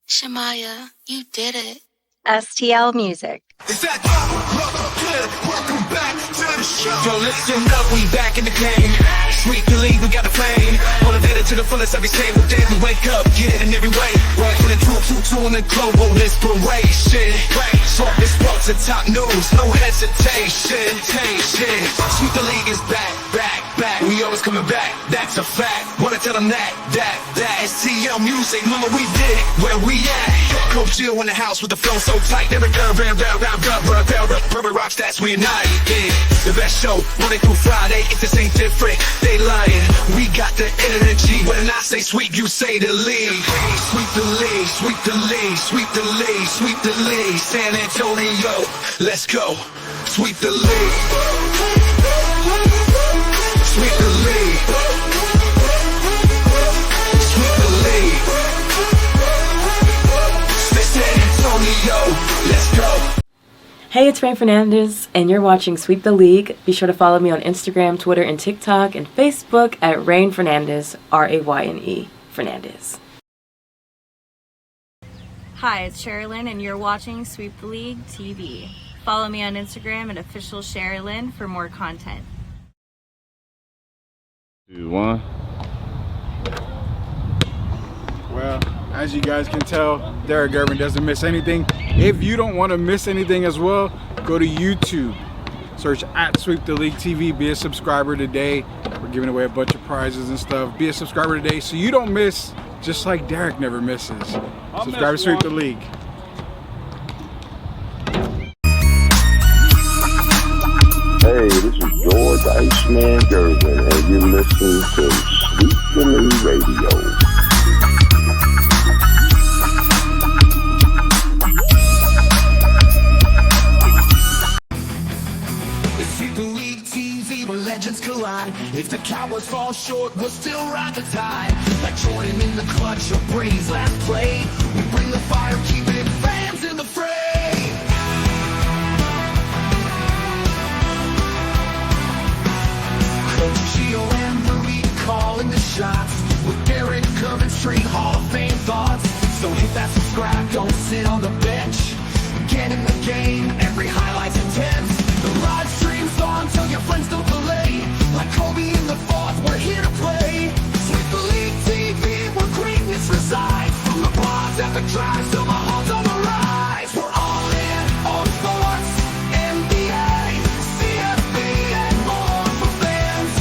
Shamaya, you did it. STL Music. Is that welcome back to the show. Yo, listen up, we back in the game. Sweep the league, we got the flame. Motivated to the fullest every single day. We wake up, get it in every way. Working the two in the global inspiration. Talk this sports and top news, no hesitation. Sweep the league is back. We always coming back, that's a fact. Wanna tell them that STL Music, mama, we did it, where we at? Coach Jill in the house with the flow so tight. Every girl, Purple rock stats, we unite. Yeah, the best show, Monday through Friday. If this ain't different, they lying. We got the energy. When I say sweep, you say the league. Sweep the league, sweep the league, sweep the league, sweep the league. San Antonio, let's go. Sweep the league. Sweep the league. Sweep the league. San Antonio, let's go. Hey, it's Rain Fernandez, and you're watching Sweep the League. Be sure to follow me on Instagram, Twitter, and TikTok, and Facebook at Rain Fernandez, RAYNE Fernandez. Hi, it's Sherilyn, and you're watching Sweep the League TV. Follow me on Instagram at official Sherilyn for more content. 2, 1. Well, as you guys can tell, Derek Gervin doesn't miss anything. If you don't want to miss anything as well, go to YouTube. Search at Sweep the League TV. Be a subscriber today. We're giving away a bunch of prizes and stuff. Be a subscriber today so you don't miss, just like Derek never misses. Subscribe to Sweep the League. Hey, this is George Iceman Gervin, and you're listening to Sweep the League Radio. Sweep the League TV where legends collide. If the Cowboys fall short, we'll still ride the tide. Like Jordan in the clutch or Brady's last play, we bring the fire, keeping fans in the fray. Coach Gio and Rudy calling the shots, with Derek Gervin straight Hall of Fame thoughts. So hit that subscribe, don't sit on the bench. Get in the game, every highlight's intense. The live stream's on till your friends don't delay. Like Kobe in the fourth, we're here to play. Sweep the League TV, where greatness resides. From the blogs at the drives to the halls on the rise. We're all in on sports, NBA, CFB, and more for fans.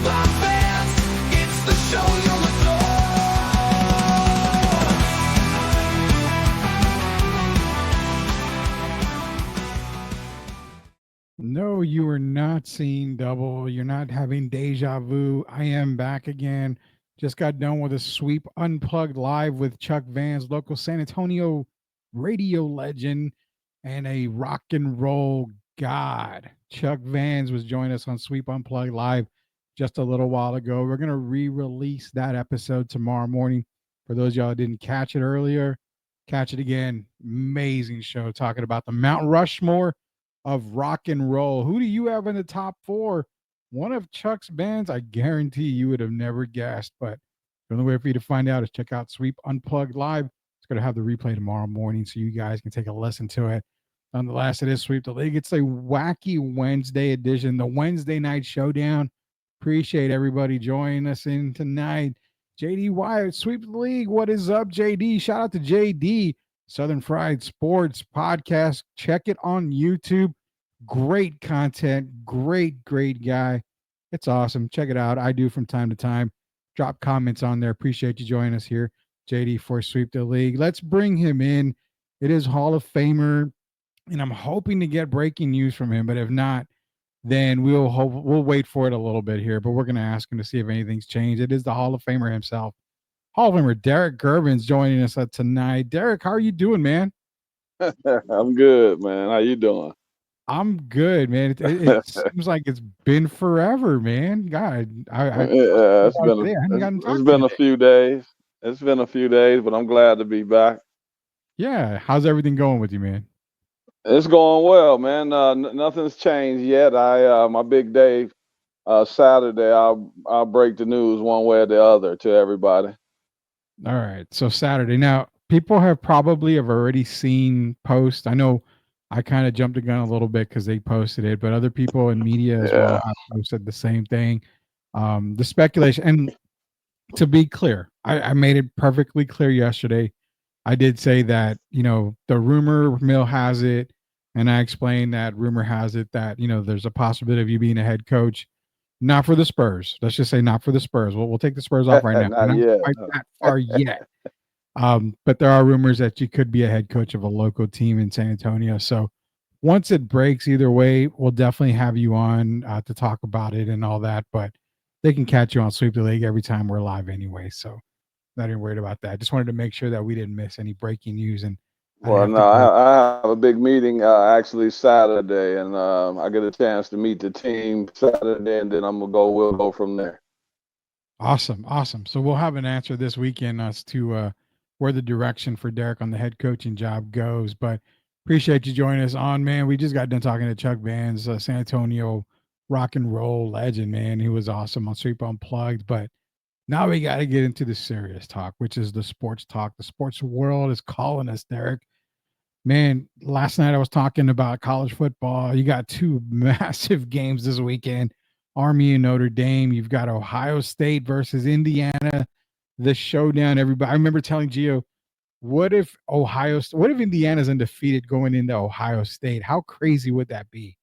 By fans, it's the show you'll adore. No, you are not seeing double. You're not having deja vu. I am back again. Just got done with a Sweep Unplugged live with Chuck Vans, local San Antonio radio legend and a rock and roll god. Chuck Vans was joining us on Sweep Unplugged live just a little while ago. We're going to re-release that episode tomorrow morning. For those of y'all who didn't catch it earlier, catch it again. Amazing show talking about the Mount Rushmore of rock and roll. Who do you have in the top 4? One of Chuck's bands, I guarantee you would have never guessed, but the only way for you to find out is check out Sweep Unplugged Live. It's going to have the replay tomorrow morning so you guys can take a listen to it. Nonetheless, it is Sweep the League. It's a wacky Wednesday edition, the Wednesday night showdown. Appreciate everybody joining us in tonight. JD Wyatt, Sweep the League. What is up, JD? Shout out to JD. Southern Fried Sports podcast. Check it on YouTube. Great content. Great guy. It's awesome. Check it out. I do from time to time. Drop comments on there. Appreciate you joining us here, JD, for Sweep the League. Let's bring him in. It is Hall of Famer, and I'm hoping to get breaking news from him, but if not, then we'll wait for it a little bit here, but we're going to ask him to see if anything's changed. It is the Hall of Famer himself. Hall of Famer Derek Gervin's joining us tonight. Derek, how are you doing, man? I'm good, man. How you doing? I'm good, man. It seems like it's been forever, man. God, it's been a few days. It's been a few days, but I'm glad to be back. Yeah, how's everything going with you, man? It's going well, man. Nothing's changed yet. My big day, Saturday. I'll break the news one way or the other to everybody. All right. So Saturday. Now, people have already seen posts. I know I kind of jumped the gun a little bit because they posted it, but other people in media as well Yeah. have posted the same thing. The speculation, and to be clear, I made it perfectly clear yesterday. I did say that, the rumor mill has it, and I explained that rumor has it that, there's a possibility of you being a head coach, not for the Spurs. Let's just say not for the Spurs. We'll take the Spurs off right now. We're Not not yet. quite that far yet. But there are rumors that you could be a head coach of a local team in San Antonio. So once it breaks, either way, we'll definitely have you on to talk about it and all that. But they can catch you on Sweep the League every time we're live anyway. So not even worried about that. Just wanted to make sure that we didn't miss any breaking news and I didn't Well, have to no, go. I have a big meeting actually Saturday, and I get a chance to meet the team Saturday, and then we'll go from there. Awesome. Awesome. So we'll have an answer this weekend as to where the direction for Derek on the head coaching job goes. But appreciate you joining us on, man. We just got done talking to Chuck Vans, San Antonio rock and roll legend, man. He was awesome on Sweep Unplugged. But now we got to get into the serious talk, which is the sports talk. The sports world is calling us, Derek. Man, last night I was talking about college football. You got two massive games this weekend. Army and Notre Dame. You've got Ohio State versus Indiana. The showdown, everybody. I remember telling Gio, what if Indiana's undefeated going into Ohio State? How crazy would that be?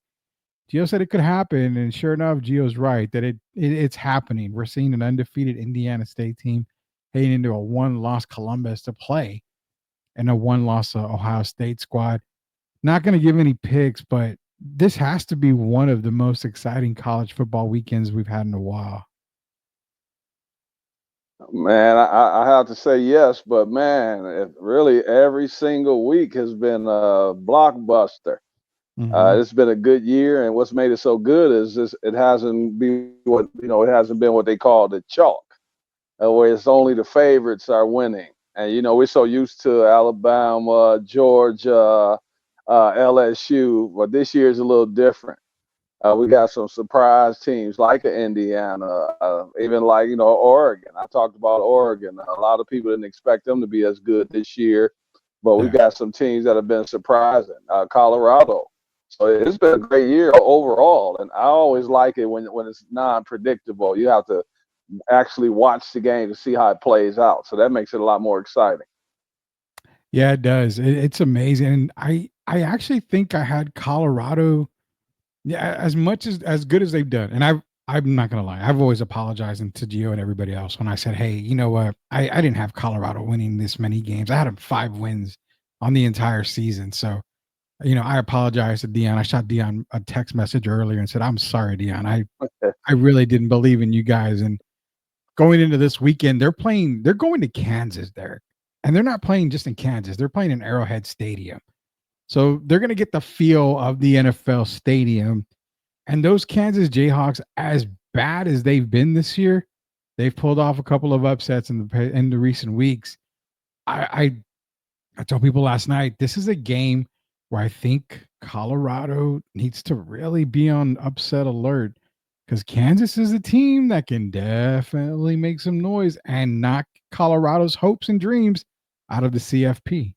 Gio said it could happen, and sure enough, Gio's right that it's happening. We're seeing an undefeated Indiana State team heading into a one-loss Columbus to play and a one-loss Ohio State squad. Not going to give any picks, but this has to be one of the most exciting college football weekends we've had in a while. Man, I have to say yes, but man, really every single week has been a blockbuster. Mm-hmm. It's been a good year, and what's made it so good is it hasn't been it hasn't been what they call the chalk, where it's only the favorites are winning. And we're so used to Alabama, Georgia, LSU, but this year is a little different. We got some surprise teams like Indiana, even like Oregon. I talked about Oregon. A lot of people didn't expect them to be as good this year, but we got some teams that have been surprising. Colorado. So it's been a great year overall, and I always like it when it's non-predictable. You have to actually watch the game to see how it plays out. So that makes it a lot more exciting. Yeah, it does. It's amazing. And I actually think I had Colorado. Yeah, as good as they've done, and I'm not gonna lie, I've always apologized to Gio and everybody else when I said, hey, you know what, I didn't have Colorado winning this many games. I had them 5 wins on the entire season, so I apologize to Dion. I shot Dion a text message earlier and said, I'm sorry, Dion. I really didn't believe in you guys. And going into this weekend, they're going to Kansas, Derek, and they're not playing just in Kansas. They're playing in Arrowhead Stadium. So they're going to get the feel of the NFL stadium. And those Kansas Jayhawks, as bad as they've been this year, they've pulled off a couple of upsets in the recent weeks. I told people last night, this is a game where I think Colorado needs to really be on upset alert because Kansas is a team that can definitely make some noise and knock Colorado's hopes and dreams out of the CFP.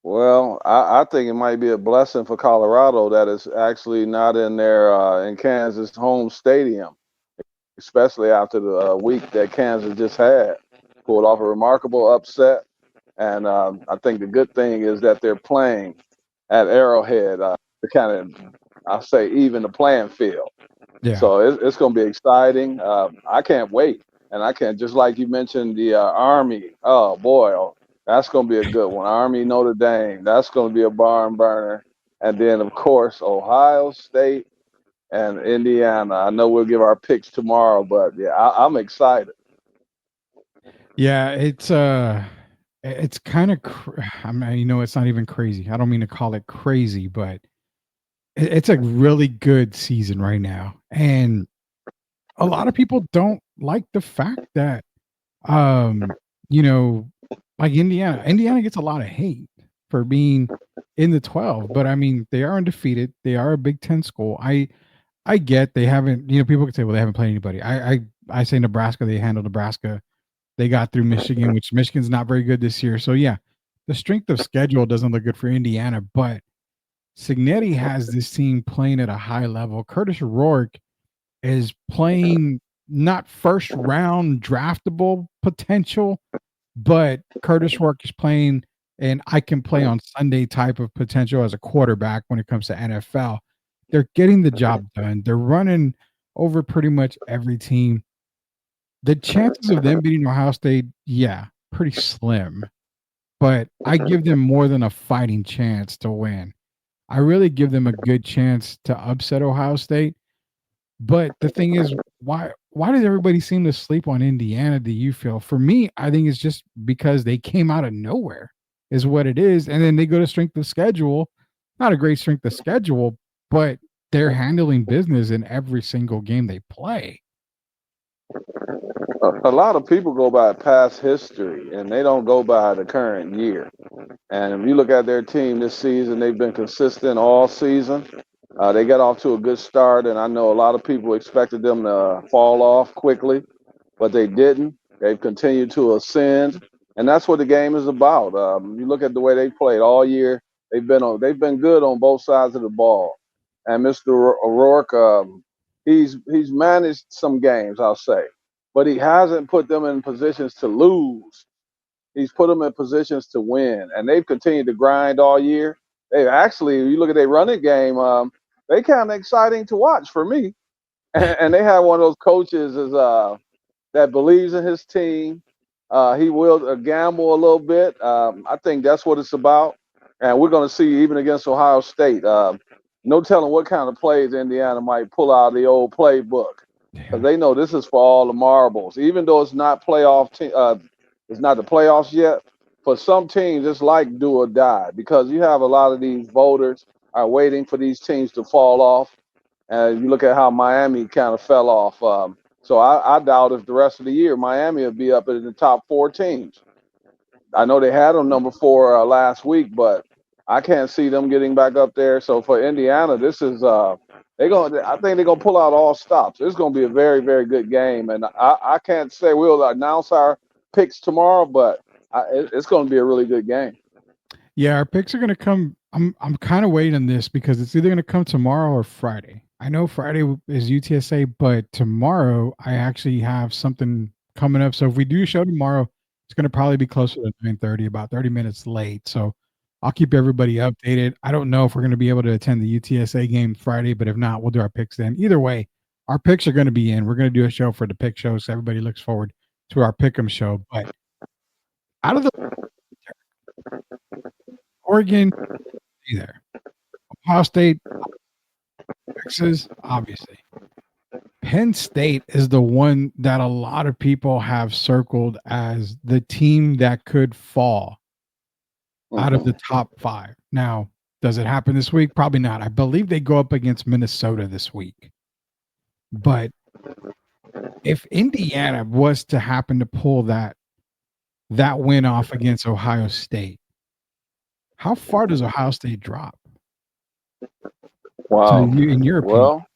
Well, I think it might be a blessing for Colorado that it's actually not in their in Kansas home stadium, especially after the week that Kansas just had. Pulled off a remarkable upset, and I think the good thing is that they're playing at Arrowhead to kind of, I'll say, even the playing field. Yeah. So it's going to be exciting. I can't wait, and I can't, just like you mentioned the Army. Oh boy, that's going to be a good one. Army Notre Dame. That's going to be a barn burner. And then of course Ohio State and Indiana. I know we'll give our picks tomorrow, but yeah, I'm excited. Yeah, it's kind of I mean, it's not even crazy. I don't mean to call it crazy, but it's a really good season right now. And a lot of people don't like the fact that um, you know, like Indiana gets a lot of hate for being in the 12, but I mean, they are undefeated. They are a Big 10 school. I get they haven't, people can say, well, they haven't played anybody. I say Nebraska, they handle Nebraska. They got through Michigan, which Michigan's not very good this year. So yeah, the strength of schedule doesn't look good for Indiana, but Signetti has this team playing at a high level. Curtis Rourke is playing not first round draftable potential, but Curtis Rourke is playing and I can play on Sunday type of potential as a quarterback when it comes to NFL. They're getting the job done. They're running over pretty much every team. The chances of them beating Ohio State, yeah, pretty slim. But I give them more than a fighting chance to win. I really give them a good chance to upset Ohio State. But the thing is, why does everybody seem to sleep on Indiana, do you feel? For me, I think it's just because they came out of nowhere is what it is. And then they go to strength of schedule. Not a great strength of schedule, but they're handling business in every single game they play. A lot of people go by past history and they don't go by the current year. And if you look at their team this season, they've been consistent all season. They got off to a good start, and I know a lot of people expected them to fall off quickly, but they didn't. They've continued to ascend, and that's what the game is about. You look at the way they played all year. They've been good on both sides of the ball. And Mr. O'Rourke, he's managed some games, I'll say, but he hasn't put them in positions to lose. He's put them in positions to win, and they've continued to grind all year. They actually, you look at their running game, they kind of exciting to watch for me. And they have one of those coaches that believes in his team. He will gamble a little bit. I think that's what it's about. And we're going to see even against Ohio State. No telling what kind of plays Indiana might pull out of the old playbook because they know this is for all the marbles. Even though it's not it's not the playoffs yet. For some teams, it's like do or die because you have a lot of these voters are waiting for these teams to fall off. And you look at how Miami kind of fell off. So I doubt if the rest of the year Miami will be up in the top 4 teams. I know they had them number 4 last week, but I can't see them getting back up there. So for Indiana, this is I think they're gonna pull out all stops. It's gonna be a very, very good game, and I can't say we'll announce our picks tomorrow, but it's gonna be a really good game. Yeah, our picks are going to come. I'm kind of waiting on this because it's either going to come tomorrow or Friday. I know Friday is UTSA, but tomorrow I actually have something coming up. So if we do show tomorrow, it's going to probably be closer to 9:30, about 30 minutes late. So I'll keep everybody updated. I don't know if we're going to be able to attend the UTSA game Friday, but if not, we'll do our picks then. Either way, our picks are going to be in. We're going to do a show for the pick show, so everybody looks forward to our pick'em show. But out of the Oregon, either Ohio State, Texas, obviously. Penn State is the one that a lot of people have circled as the team that could fall out of the top 5. Now, does it happen this week? Probably not. I believe they go up against Minnesota this week. But if Indiana was to happen to pull that win off against Ohio State, how far does Ohio State drop? Wow. So in your opinion,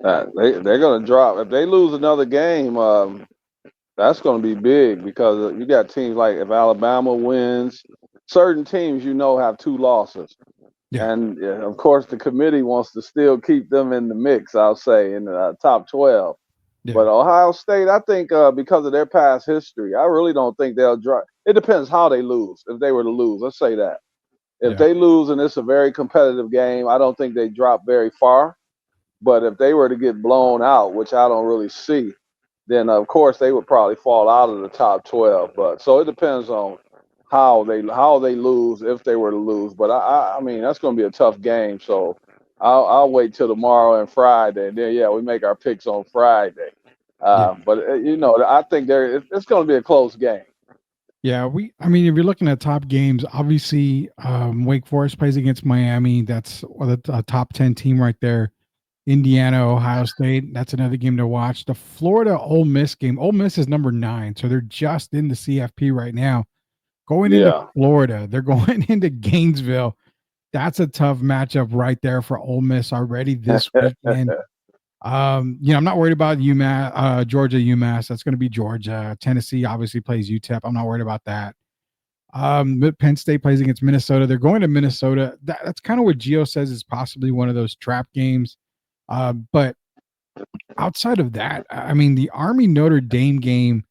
they're going to drop. If they lose another game, that's going to be big because you got teams like if Alabama wins, certain teams have 2 losses. Yeah. And of course, the committee wants to still keep them in the mix, I'll say, in the top 12. Yeah. But Ohio State, I think because of their past history, I really don't think they'll drop. It depends how they lose. If they were to lose, let's say that. If they lose and it's a very competitive game, I don't think they drop very far. But if they were to get blown out, which I don't really see, then of course they would probably fall out of the top 12. But so it depends on how they lose if they were to lose. But I mean that's going to be a tough game. So I'll wait till tomorrow and Friday, and then we make our picks on Friday. But I think it's going to be a close game. Yeah, I mean, if you're looking at top games, obviously Wake Forest plays against Miami. That's a top 10 team right there. Indiana, Ohio State, that's another game to watch. The Florida Ole Miss game. Ole Miss is number 9, so they're just in the CFP right now. Going into Florida, they're going into Gainesville. That's a tough matchup right there for Ole Miss already this weekend. I'm not worried about UMass, Georgia, UMass. That's going to be Georgia. Tennessee obviously plays UTEP. I'm not worried about that. But Penn State plays against Minnesota. They're going to Minnesota. That's kind of what Gio says is possibly one of those trap games. But outside of that, I mean, the Army Notre Dame game,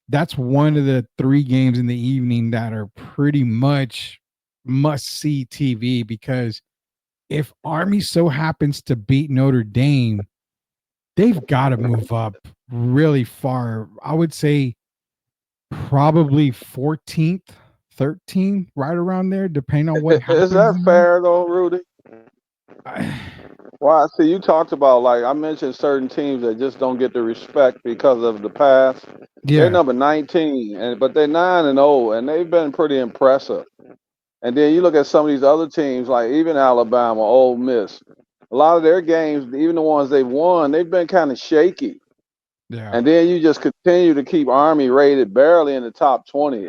that's one of the 3 games in the evening that are pretty much must see TV, because if Army so happens to beat Notre Dame, they've got to move up really far. I would say probably 14th, 13th, right around there, depending on what Is happens. that fair though, Rudy? Well, see, you talked about, like I mentioned, certain teams that just don't get the respect because of the past. They're Yeah, number 19, but they're 9-0, and they've been pretty impressive. And then you look at some of these other teams, like even Alabama, Ole Miss. A lot of their games, even the ones they've won, they've been kind of shaky. yeah. And then you just continue to keep Army rated barely in the top 20.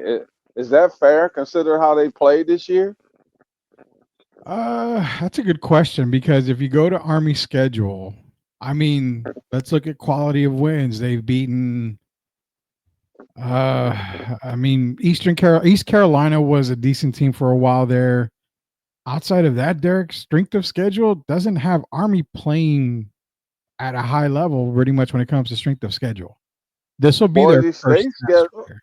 Is that fair, consider how they played this year? That's a good question, because if you go to Army schedule, I mean, let's look at quality of wins. They've beaten I mean, East Carolina was a decent team for a while there. Outside of that, Derek, strength of schedule doesn't have Army playing at a high level pretty much when it comes to strength of schedule. This will be their Boise first State test right schedule. there.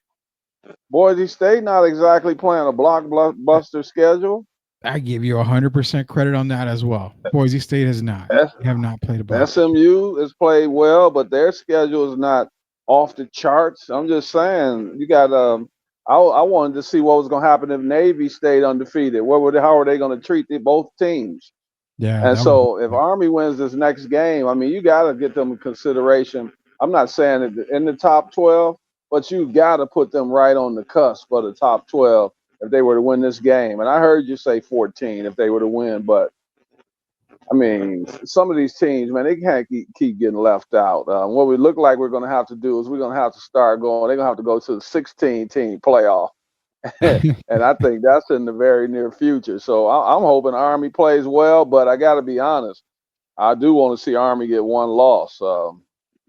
Boise State not exactly playing a blockbuster schedule. I give you 100% credit on that as well. Boise State has not. They have not played a blockbuster. SMU has played well, but their schedule is not off the charts. I'm just saying, you got. I wanted to see what was going to happen if Navy stayed undefeated. How are they going to treat both teams? Yeah, And that was. so, if Army wins this next game, I mean, you got to get them in consideration. I'm not saying it in the top 12, but you got to put them right on the cusp for the top 12 if they were to win this game. And I heard you say 14 if they were to win, but I mean, some of these teams, man, they can't keep getting left out. What we look like we're going to have to do is we're going to have to start going. They're going to have to go to the 16-team playoff, and I think that's in the very near future. So I'm hoping Army plays well, but I got to be honest, I do want to see Army get one loss.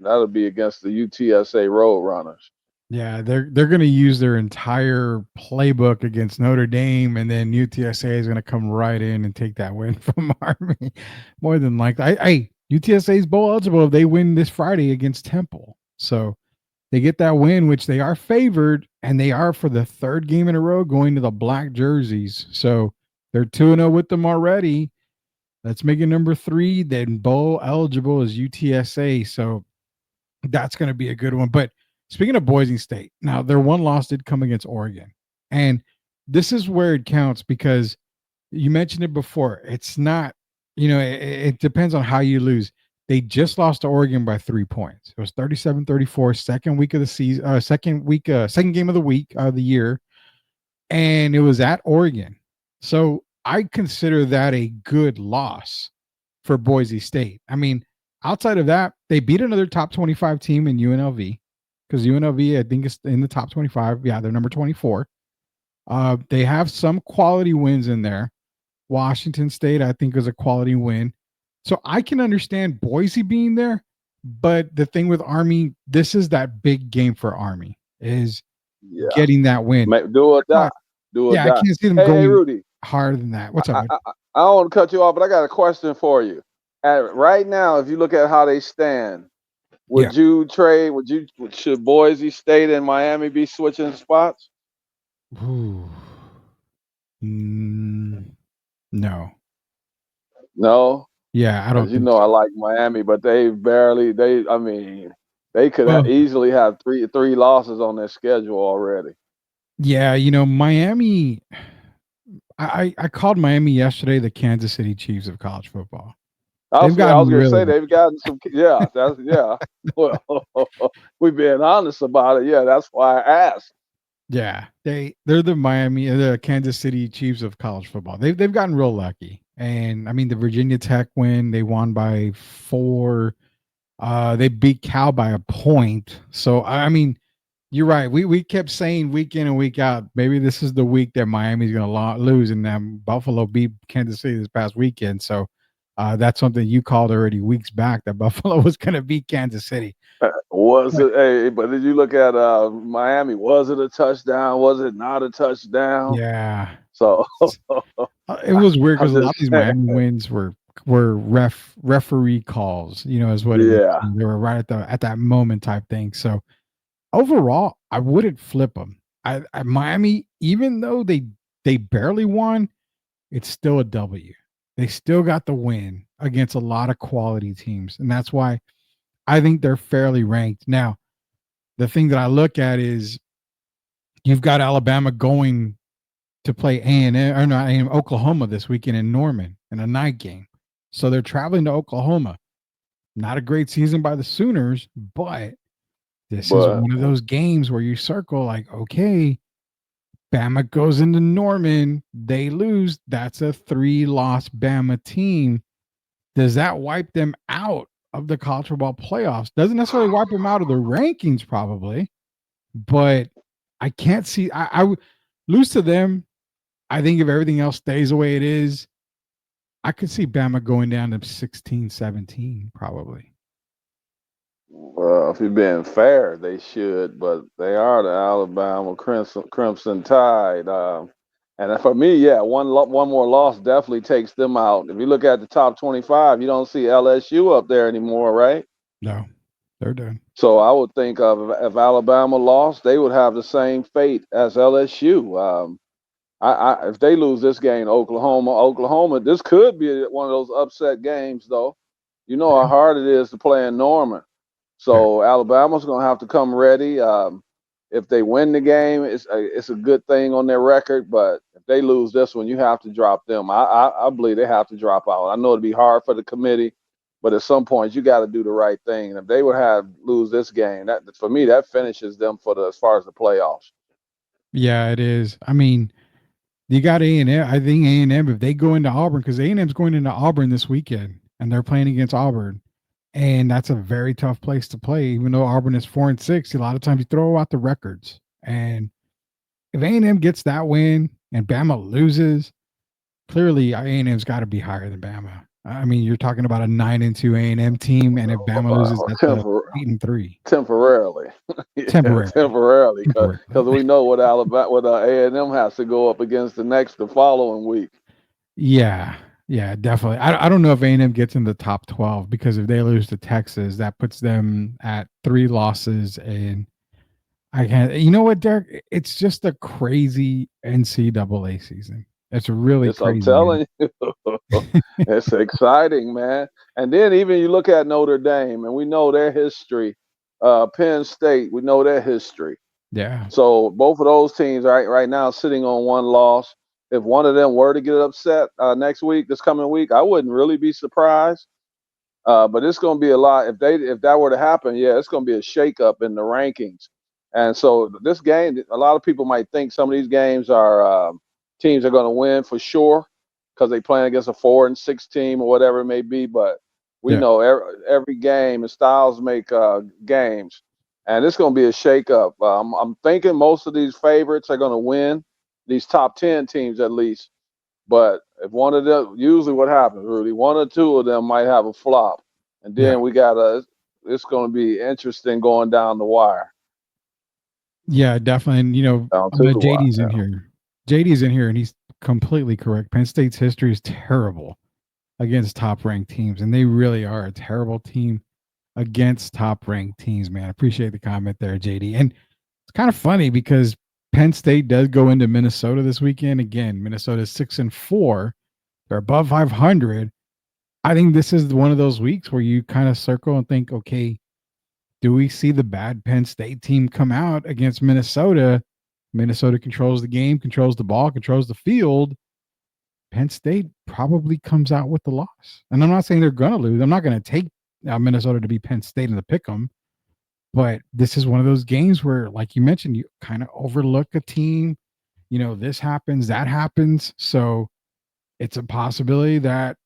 That'll be against the UTSA Roadrunners. Yeah, they're going to use their entire playbook against Notre Dame, and then UTSA is going to come right in and take that win from Army. More than likely, UTSA is bowl eligible if they win this Friday against Temple. So they get that win, which they are favored, and they are for the 3rd game in a row going to the black jerseys. So they're 2-0 with them already. Let's make it number 3. Then bowl eligible is UTSA. So that's going to be a good one. But speaking of Boise State, now their one loss did come against Oregon. And this is where it counts, because you mentioned it before. It's not, it depends on how you lose. They just lost to Oregon by 3 points. It was 37-34, second week of the season, second game of the week of the year. And it was at Oregon. So I consider that a good loss for Boise State. I mean, outside of that, they beat another top 25 team in UNLV, because UNLV, I think, is in the top 25. Yeah, they're number 24. They have some quality wins in there. Washington State, I think, is a quality win. So I can understand Boise being there, but the thing with Army, this is that big game for Army, is getting that win. Do or die. Do or Yeah, I die. can't see them Hey, going Rudy. harder than that. What's up? I don't want to cut you off, but I got a question for you. Right now, if you look at how they stand, would you trade? Should Boise State and Miami be switching spots? Ooh. No. No. Yeah, I don't. You know, I like Miami, but they barely. I mean, they could easily have three losses on their schedule already. Yeah, Miami. I called Miami yesterday the Kansas City Chiefs of college football. I was going to say they've gotten some. Yeah, Well, we've been honest about it. Yeah, that's why I asked. Yeah, they're the Kansas City Chiefs of college football. They've gotten real lucky, and I mean the Virginia Tech win. They won by 4. They beat Cal by a point. So I mean, you're right. We kept saying week in and week out, maybe this is the week that Miami's going to lose, and then Buffalo beat Kansas City this past weekend. So That's something you called already weeks back that Buffalo was going to beat Kansas City. Was it? Hey, but did you look at Miami? Was it a touchdown? Was it not a touchdown? Yeah. So It was weird I'm because a lot of just these saying. Miami wins were referee calls, is what it is. Yeah, They were right at that moment type thing. So overall, I wouldn't flip them. Miami, even though they barely won, it's still a W. They still got the win against a lot of quality teams, and that's why I think they're fairly ranked. Now, the thing that I look at is you've got Alabama going to play A&M or not A&M, Oklahoma this weekend in Norman in a night game. So they're traveling to Oklahoma. Not a great season by the Sooners, but this is but one of those games where you circle like, okay, Bama goes into Norman, they lose. That's a 3-loss Bama team. Does that wipe them out of the college football playoffs? Doesn't necessarily wipe them out of the rankings, probably, but I can't see. I would lose to them. I think if everything else stays the way it is, I could see Bama going down to 16, 17, probably. well, if you're being fair, they should. But they are the Alabama Crimson Tide. And for me, yeah, one more loss definitely takes them out. If you look at the top 25, you don't see LSU up there anymore, right? No, they're done. So I would think of if Alabama lost, they would have the same fate as LSU. If they lose this game, Oklahoma, this could be one of those upset games, though. You know how hard it is to play in Norman. Yeah. So Alabama's going to have to come ready. If they win the game, it's a good thing on their record. But if they lose this one, you have to drop them. I believe they have to drop out. I know it'd be hard for the committee, but at some point you got to do the right thing. And if they would have lose this game, that for me that finishes them as far as the playoffs. Yeah, it is. I mean, you got A&M. I think A&M, if they go into Auburn, because A&M's going into Auburn this weekend, and they're playing against Auburn. And that's a very tough place to play, even though Auburn is 4-6. A lot of times you throw out the records. And if A&M gets that win and Bama loses, clearly A&M's got to be higher than Bama. I mean, you're talking about a 9-2 A&M team, and if Bama loses, that's a 8-3. Temporarily, yeah, Temporary. temporarily, because we know what A&M has to go up against the following week. Yeah, yeah, definitely. I don't know if A&M gets in the top 12 because if they lose to Texas, that puts them at 3 losses. And I can't. You know what, Derek? It's just a crazy NCAA season. It's really Yes, I'm crazy, man. telling you, it's exciting, man. And then even you look at Notre Dame, and we know their history. Penn State, we know their history. Yeah, So both of those teams right now sitting on one loss. If one of them were to get upset this coming week, I wouldn't really be surprised. But it's going to be a lot. If that were to happen, yeah, it's going to be a shakeup in the rankings. And so this game, a lot of people might think some of these games are teams are going to win for sure because they playing against a 4-6 team or whatever it may be. But we yeah, know every game and styles make games, and it's going to be a shakeup. I'm thinking most of these favorites are going to win, these top 10 teams at least. But if one of them, usually what happens, Rudy, one or two of them might have a flop, and yeah, then it's going to be interesting going down the wire. yeah, definitely. And Down I to know the wire. JD's in Yeah. here. JD's in here, and he's completely correct. Penn State's history is terrible against top ranked teams, and they really are a terrible team against top ranked teams, man. I appreciate the comment there, JD. And it's kind of funny because Penn State does go into Minnesota this weekend. Again, Minnesota's 6-4. They're above 500. I think this is one of those weeks where you kind of circle and think, okay, do we see the bad Penn State team come out against Minnesota? Minnesota controls the game, controls the ball, controls the field. Penn State probably comes out with the loss. And I'm not saying they're going to lose. I'm not going to take Minnesota to be Penn State in the pick 'em. But this is one of those games where, like you mentioned, you kind of overlook a team. This happens, that happens. So it's a possibility that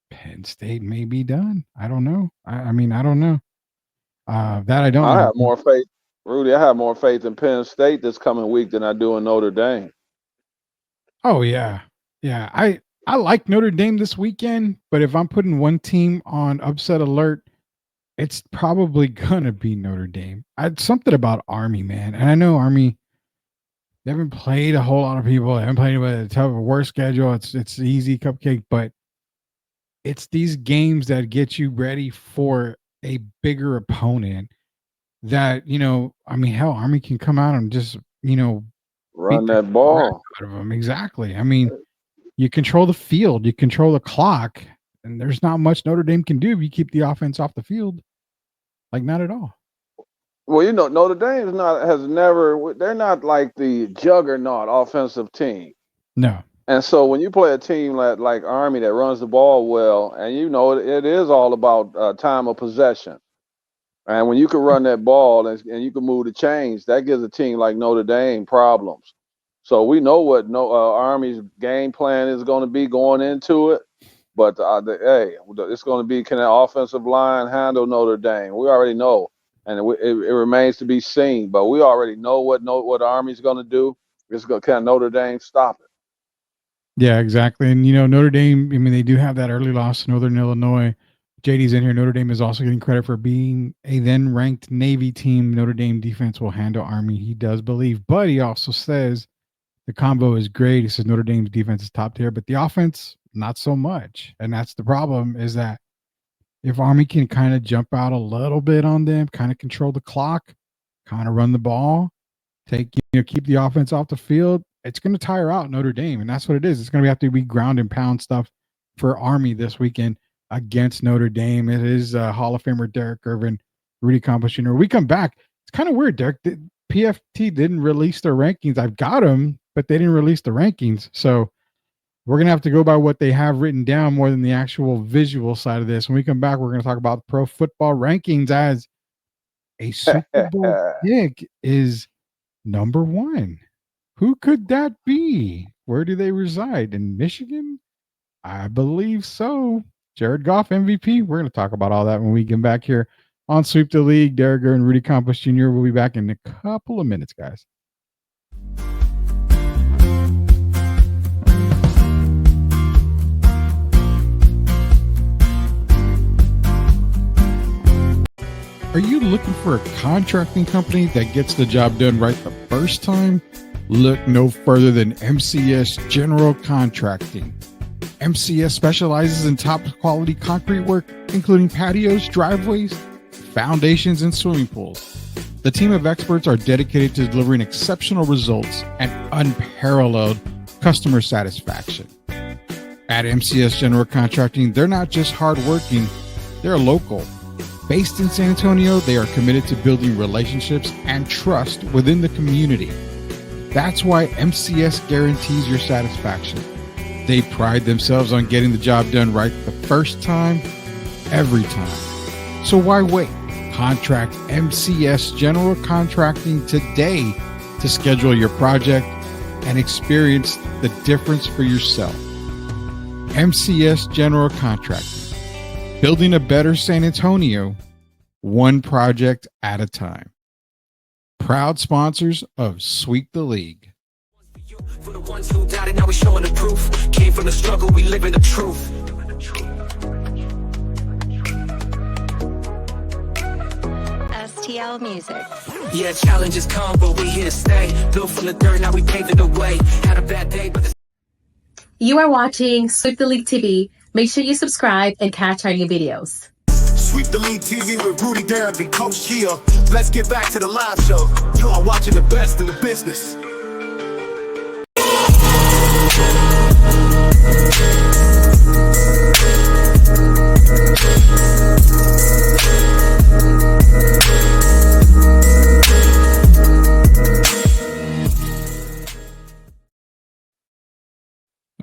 Penn State may be done. I don't know. I mean, I don't know. That I don't I know. have more faith, Rudy. I have more faith in Penn State this coming week than I do in Notre Dame. Oh yeah, yeah. I like Notre Dame this weekend, but if I'm putting one team on upset alert, it's probably gonna be Notre Dame. Something about Army, man, and I know Army. They haven't played a whole lot of people. They haven't played with a tough, worse schedule. It's easy cupcake, but it's these games that get you ready for a bigger opponent. That I mean, hell, Army can come out and just beat Run the that crap ball. out of them. Exactly. I mean, you control the field, you control the clock, and there's not much Notre Dame can do if you keep the offense off the field. Like, not at all. Well, Notre Dame they're not like the juggernaut offensive team. No. And so when you play a team like Army that runs the ball well, and it is all about time of possession. And when you can run that ball and you can move the chains, that gives a team like Notre Dame problems. So we know what Army's game plan is going to be going into it. But it's going to be, can the offensive line handle Notre Dame? We already know, and it remains to be seen. But we already know what Army's going to do. Can Notre Dame stop it? Yeah, exactly. And Notre Dame, I mean, they do have that early loss to Northern Illinois. JD's in here. Notre Dame is also getting credit for being a then ranked Navy team. Notre Dame defense will handle Army. He does believe, but he also says the combo is great. He says Notre Dame's defense is top tier, but the offense, not so much. And that's the problem, is that if Army can kind of jump out a little bit on them, kind of control the clock, kind of run the ball, keep the offense off the field, it's going to tire out Notre Dame. And that's what it is. It's going to have to be ground and pound stuff for Army this weekend against Notre Dame. It is Hall of Famer Derek Irvin, Rudy Campos Jr. We come back. It's kind of weird, Derek. PFT didn't release their rankings. I've got them, but they didn't release the rankings. So we're going to have to go by what they have written down more than the actual visual side of this. When we come back, we're going to talk about pro football rankings, as a Super Bowl pick is number one. Who could that be? Where do they reside? In Michigan? I believe so. Jared Goff, MVP. We're going to talk about all that when we get back here on Sweep the League. Derek and Rudy Campos Jr. will be back in a couple of minutes, guys. Are you looking for a contracting company that gets the job done right the first time? Look no further than MCS General Contracting. MCS specializes in top quality concrete work, including patios, driveways, foundations, and swimming pools. The team of experts are dedicated to delivering exceptional results and unparalleled customer satisfaction. At MCS General Contracting, they're not just hardworking, they're local. Based in San Antonio, they are committed to building relationships and trust within the community. That's why MCS guarantees your satisfaction. They pride themselves on getting the job done right the first time, every time. So why wait? Contract MCS General Contracting today to schedule your project and experience the difference for yourself. MCS General Contracting. Building a better San Antonio, one project at a time. Proud sponsors of Sweep the League. For the ones who doubted, now we're showing the proof. Came from the struggle, we live in the truth. STL Music. Yeah, challenges come, but we here to stay. Built from the dirt, now we paved the way. Had a bad day, but You are watching Sweep the League TV. Make sure you subscribe and catch our new videos. Sweep the League TV with Rudy, Derek, and Coach Kia. Let's get back to the live show. You are watching the best in the business.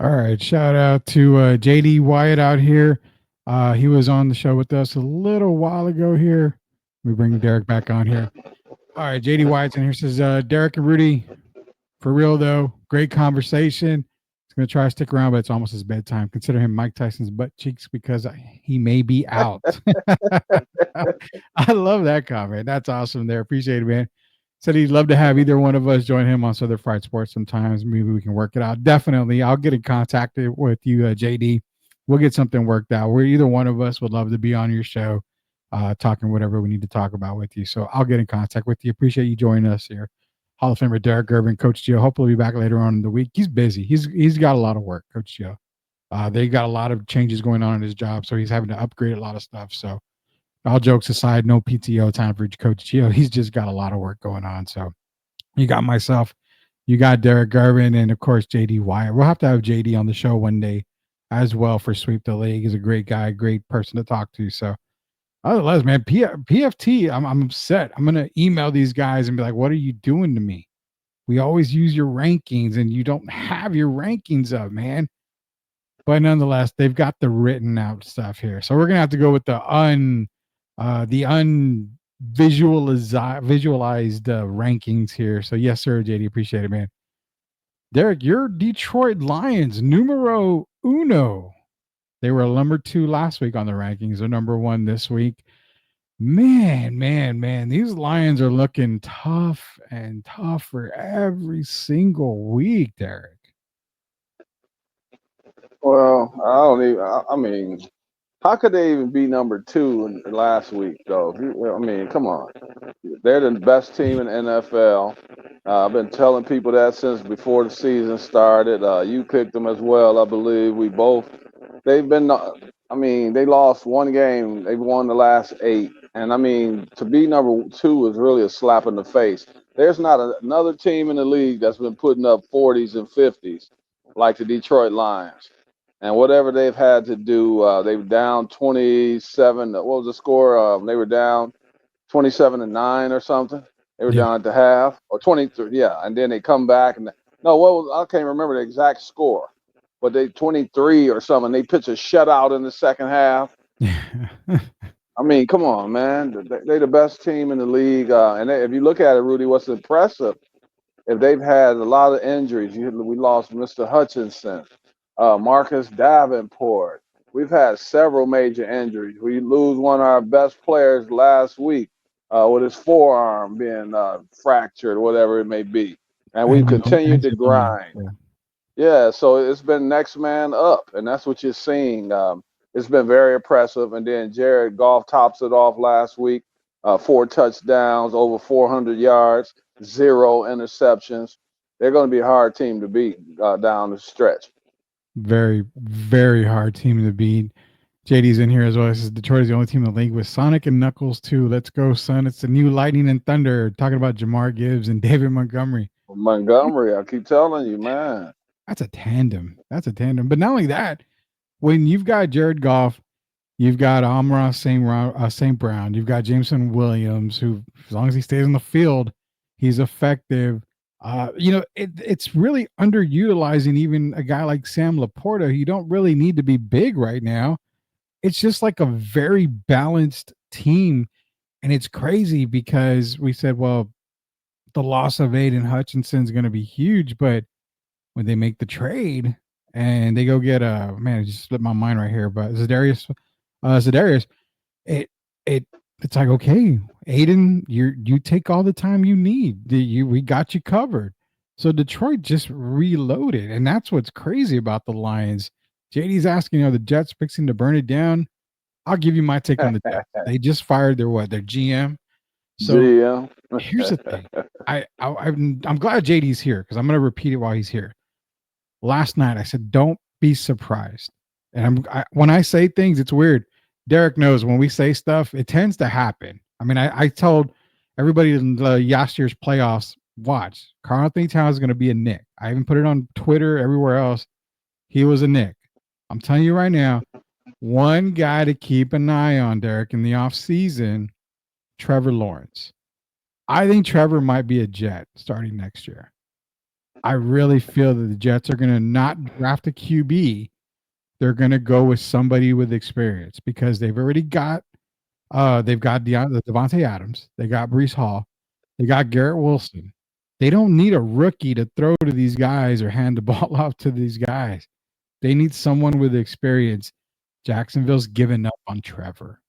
All right, shout out to JD Wyatt out here. He was on the show with us a little while ago here. We bring Derek back on here. All right, JD Wyatt's in here. Says Derek and Rudy, for real though, great conversation. He's gonna try to stick around, but it's almost his bedtime. Consider him Mike Tyson's butt cheeks because he may be out. I love that comment. That's awesome. There, appreciate it, man. Said he'd love to have either one of us join him on Southern Fried Sports sometimes. Maybe we can work it out. Definitely. I'll get in contact with you, JD. We'll get something worked out where either one of us would love to be on your show, talking whatever we need to talk about with you. So I'll get in contact with you. Appreciate you joining us here. Hall of Famer Derek Gervin, Coach Gio. Hopefully, be back later on in the week. He's busy. He's got a lot of work, Coach Gio. They got a lot of changes going on in his job, so he's having to upgrade a lot of stuff. So all jokes aside, no PTO time for Coach Gio. He's just got a lot of work going on. So you got myself, you got Derek Garvin, and of course JD Wyatt. We'll have to have JD on the show one day as well for Sweep the League. He's a great guy, great person to talk to. So otherwise, man, PFT, I'm upset. I'm gonna email these guys and be like, what are you doing to me? We always use your rankings and you don't have your rankings up, man. But nonetheless, they've got the written out stuff here. So we're gonna have to go with the visualized rankings here. So yes, sir, JD, appreciate it, man. Derek, your Detroit Lions, numero uno. They were number 2 last week on the rankings. They're number 1 this week. Man, these Lions are looking tough and tougher every single week, Derek. Well, I mean, how could they even be number 2 last week, though? I mean, come on. They're the best team in the NFL. I've been telling people that since before the season started. You picked them as well, I believe. They've been, I mean, they lost one game. They've won the last 8. And I mean, to be number 2 is really a slap in the face. There's not another team in the league that's been putting up 40s and 50s like the Detroit Lions. And whatever they've had to do, they were down 27. What was the score? They were down 27-9 or something. They were down at the half, or 23. Yeah, and then they come back and I can't remember the exact score, but they 23 or something. They pitch a shutout in the second half. I mean, come on, man. They're the best team in the league. If you look at it, Rudy, what's impressive, if they've had a lot of injuries, we lost Mr. Hutchinson, Marcus Davenport. We've had several major injuries. We lose one of our best players last week with his forearm being fractured, whatever it may be. And we've continued to grind. Yeah, so it's been next man up, and that's what you're seeing. It's been very impressive. And then Jared Goff tops it off last week. 4 touchdowns, over 400 yards, 0 interceptions. They're going to be a hard team to beat down the stretch. Very, very hard team to beat. JD's in here as well. This is Detroit is the only team in the league with Sonic and Knuckles too. Let's go, son. It's the new Lightning and Thunder. Talking about Jamar Gibbs and David Montgomery. Montgomery, I keep telling you, man. That's a tandem. But not only that, when you've got Jared Goff, you've got Amon-Ra St. Brown, you've got Jameson Williams, who, as long as he stays on the field, he's effective. It's really underutilizing even a guy like Sam Laporta. You don't really need to be big right now. It's just like a very balanced team. And it's crazy because we said, well, the loss of Aiden Hutchinson is going to be huge. But when they make the trade and they go get it just slipped my mind right here, but Za'Darius, it's like, okay, Aiden, you take all the time you need. We got you covered. So Detroit just reloaded, and that's what's crazy about the Lions. JD's asking, are the Jets fixing to burn it down? I'll give you my take on the Jets. They just fired their GM. So here's the thing. I'm glad JD's here because I'm going to repeat it while he's here. Last night I said, don't be surprised. And when I say things, it's weird. Derek knows when we say stuff, it tends to happen. I mean, I told everybody in last year's playoffs, watch, Karl-Anthony Towns is going to be a Nick. I even put it on Twitter, everywhere else. He was a Nick. I'm telling you right now, one guy to keep an eye on, Derek, in the offseason, Trevor Lawrence. I think Trevor might be a Jet starting next year. I really feel that the Jets are going to not draft a QB. They're going to go with somebody with experience because they've already got Devontae Adams. They got Breece Hall. They got Garrett Wilson. They don't need a rookie to throw to these guys or hand the ball off to these guys. They need someone with experience. Jacksonville's given up on Trevor.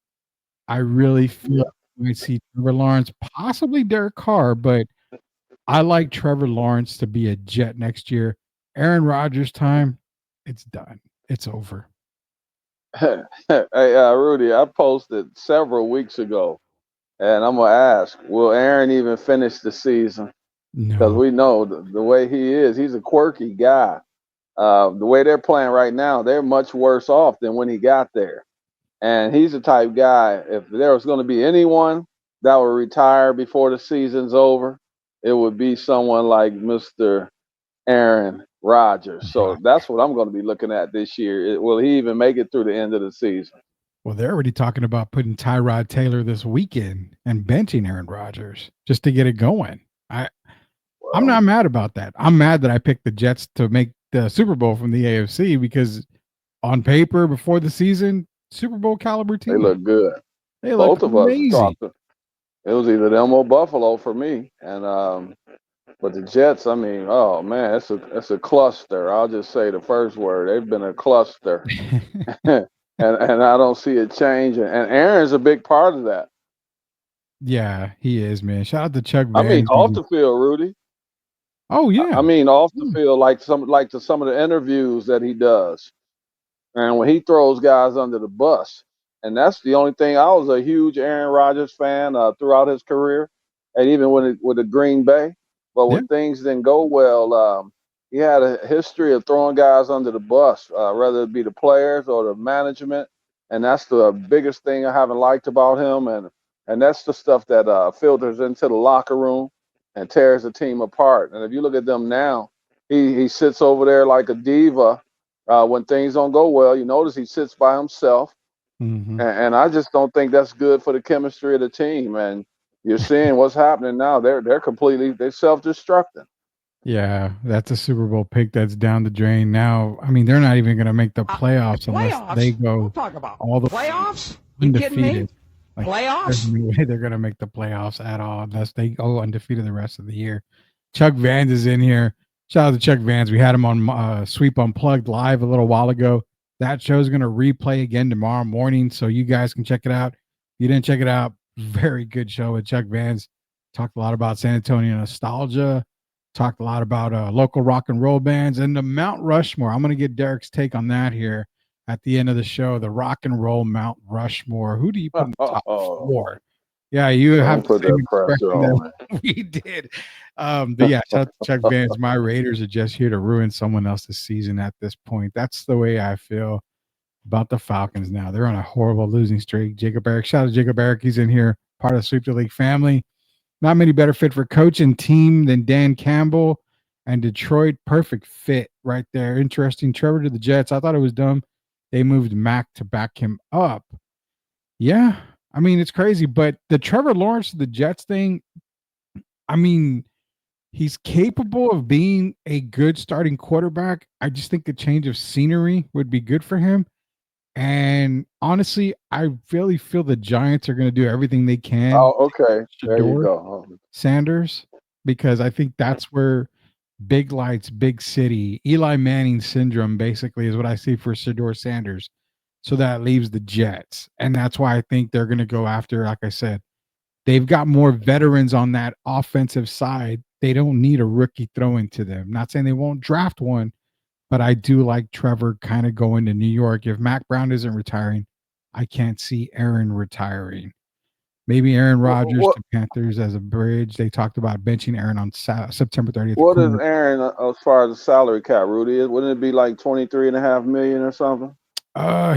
I really feel we might see Trevor Lawrence, possibly Derek Carr, but I like Trevor Lawrence to be a Jet next year. Aaron Rodgers' time, it's done. It's over. Hey, Rudy, I posted several weeks ago, and I'm gonna ask, will Aaron even finish the season? Because No. we know the way he is, he's a quirky guy. The way they're playing right now, they're much worse off than when he got there. And he's the type guy, if there was going to be anyone that would retire before the season's over, it would be someone like Mr. Aaron Rodgers. So Right. that's what I'm going to be looking at this year. Will he even make it through the end of the season? Well, they're already talking about putting Tyrod Taylor this weekend and benching Aaron Rodgers just to get it going. I'm not Well, mad about that. I'm mad that I picked the Jets to make the Super Bowl from the AFC because on paper before the season, Super Bowl caliber they team. look good. They look Both of us amazing. thought that it was either them or Buffalo for me. And but the Jets, I mean, oh man, it's a cluster. I'll just say the first word. They've been a cluster. and I don't see it changing. And Aaron's a big part of that. Yeah, he is, man. Shout out to Chuck I mean, Vans. off the field, Rudy. Oh yeah. I mean, off the field, like some of the interviews that he does. And when he throws guys under the bus, and that's the only thing. I was a huge Aaron Rodgers fan throughout his career, and even with the Green Bay. But Yeah. when things didn't go well, he had a history of throwing guys under the bus, whether it be the players or the management. And that's the biggest thing I haven't liked about him. And that's the stuff that filters into the locker room and tears the team apart. And if you look at them now, he sits over there like a diva when things don't go well. You notice he sits by himself, Hmm. and I just don't think that's good for the chemistry of the team. And you're seeing what's happening now. They're self-destructing. Yeah, that's a Super Bowl pick that's down the drain now. I mean, they're not even going to make the playoffs unless they go all the Playoffs? You kidding me? undefeated. Like, there's Playoffs? no way they're going to make the playoffs at all unless they go undefeated the rest of the year. Chuck Vans is in here. Shout out to Chuck Vans. We had him on Sweep Unplugged live a little while ago. That show's going to replay again tomorrow morning, so you guys can check it out. If you didn't check it out, very good show with Chuck Vans. Talked a lot about San Antonio nostalgia. Talked a lot about local rock and roll bands and the Mount Rushmore. I'm going to get Derek's take on that here at the end of the show. The rock and roll Mount Rushmore. Who do you put in the top Oh, four? Yeah, you have don't the put same that pressure expression on that we did. But yeah, shout out to Chuck Vans. My Raiders are just here to ruin someone else's season at this point. That's the way I feel about the Falcons now. They're on a horrible losing streak. Jacob Eric, shout out to Jacob Eric. He's in here, part of the Sweep the League family. Not many better fit for coach and team than Dan Campbell and Detroit. Perfect fit right there. Interesting. Trevor to the Jets. I thought it was dumb. They moved Mac to back him up. Yeah. I mean, it's crazy. But the Trevor Lawrence to the Jets thing, I mean, he's capable of being a good starting quarterback. I just think a change of scenery would be good for him. And honestly, I really feel the Giants are going to do everything they can. Oh, okay. There you Shador go. Sanders, because I think that's where big lights, big city, Eli Manning syndrome basically is what I see for Shador Sanders. So that leaves the Jets. And that's why I think they're going to go after, like I said, they've got more veterans on that offensive side. They don't need a rookie throwing to them. Not saying they won't draft one, but I do like Trevor kind of going to New York. If Mac Brown isn't retiring, I can't see Aaron retiring. Maybe Aaron Rodgers What to Panthers as a bridge. They talked about benching Aaron on September 30th. what is Aaron as far as the salary cap, Rudy? Wouldn't it be like 23.5 million or something?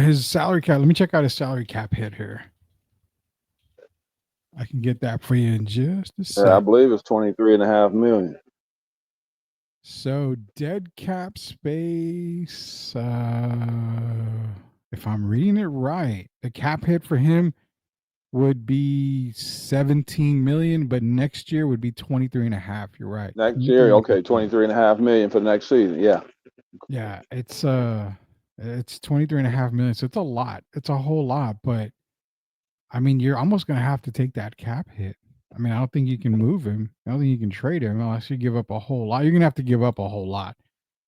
His salary cap. Let me check out his salary cap hit here. I can get that for you in just a Yeah, I sec. believe it's 23.5 million. So dead cap space. If I'm reading it right, the cap hit for him would be 17 million, but next year would be 23 and a half. You're right. Next 23 year, and a okay, half. 23.5 million for the next season. Yeah. Yeah, it's 23 and a half million. So it's a lot. It's a whole lot, but I mean, you're almost going to have to take that cap hit. I mean, I don't think you can move him. I don't think you can trade him unless you give up a whole lot. You're going to have to give up a whole lot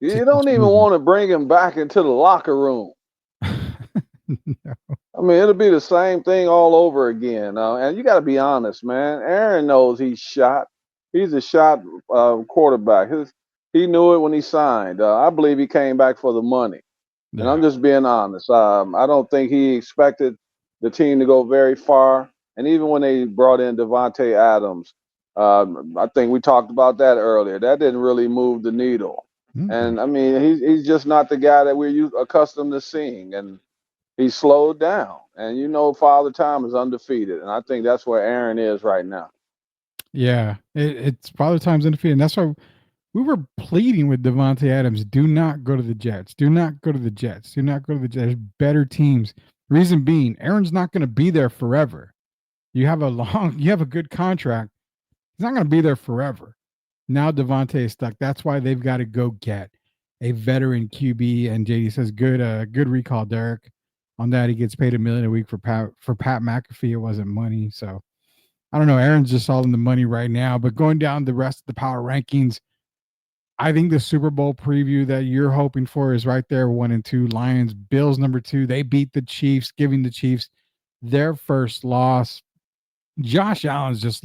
to You just don't even move him. want to bring him back into the locker room. No. I mean, it'll be the same thing all over again. And you got to be honest, man. Aaron knows he's shot. he's a shot quarterback. He knew it when he signed. I believe he came back for the money. And Yeah. I'm just being honest. I don't think he expected the team to go very far. And even when they brought in Devontae Adams, I think we talked about that earlier. That didn't really move the needle. Mm-mm. And I mean, he's just not the guy that we're accustomed to seeing. And he slowed down. And you know, Father Time is undefeated. And I think that's where Aaron is right now. Yeah, it's Father Time's undefeated. And that's why we were pleading with Devontae Adams, do not go to the Jets. Do not go to the Jets. Do not go to the Jets. There's better teams. Reason being, Aaron's not going to be there forever. You have a good contract. He's not going to be there forever. Now Devontae is stuck. That's why they've got to go get a veteran QB. And JD says, good recall, Derek. On that, he gets paid $1 million a week for Pat McAfee. It wasn't money, so I don't know. Aaron's just all in the money right now. But going down the rest of the power rankings, I think the Super Bowl preview that you're hoping for is right there, 1 and 2. Lions, Bills, number 2. They beat the Chiefs, giving the Chiefs their first loss. Josh Allen's just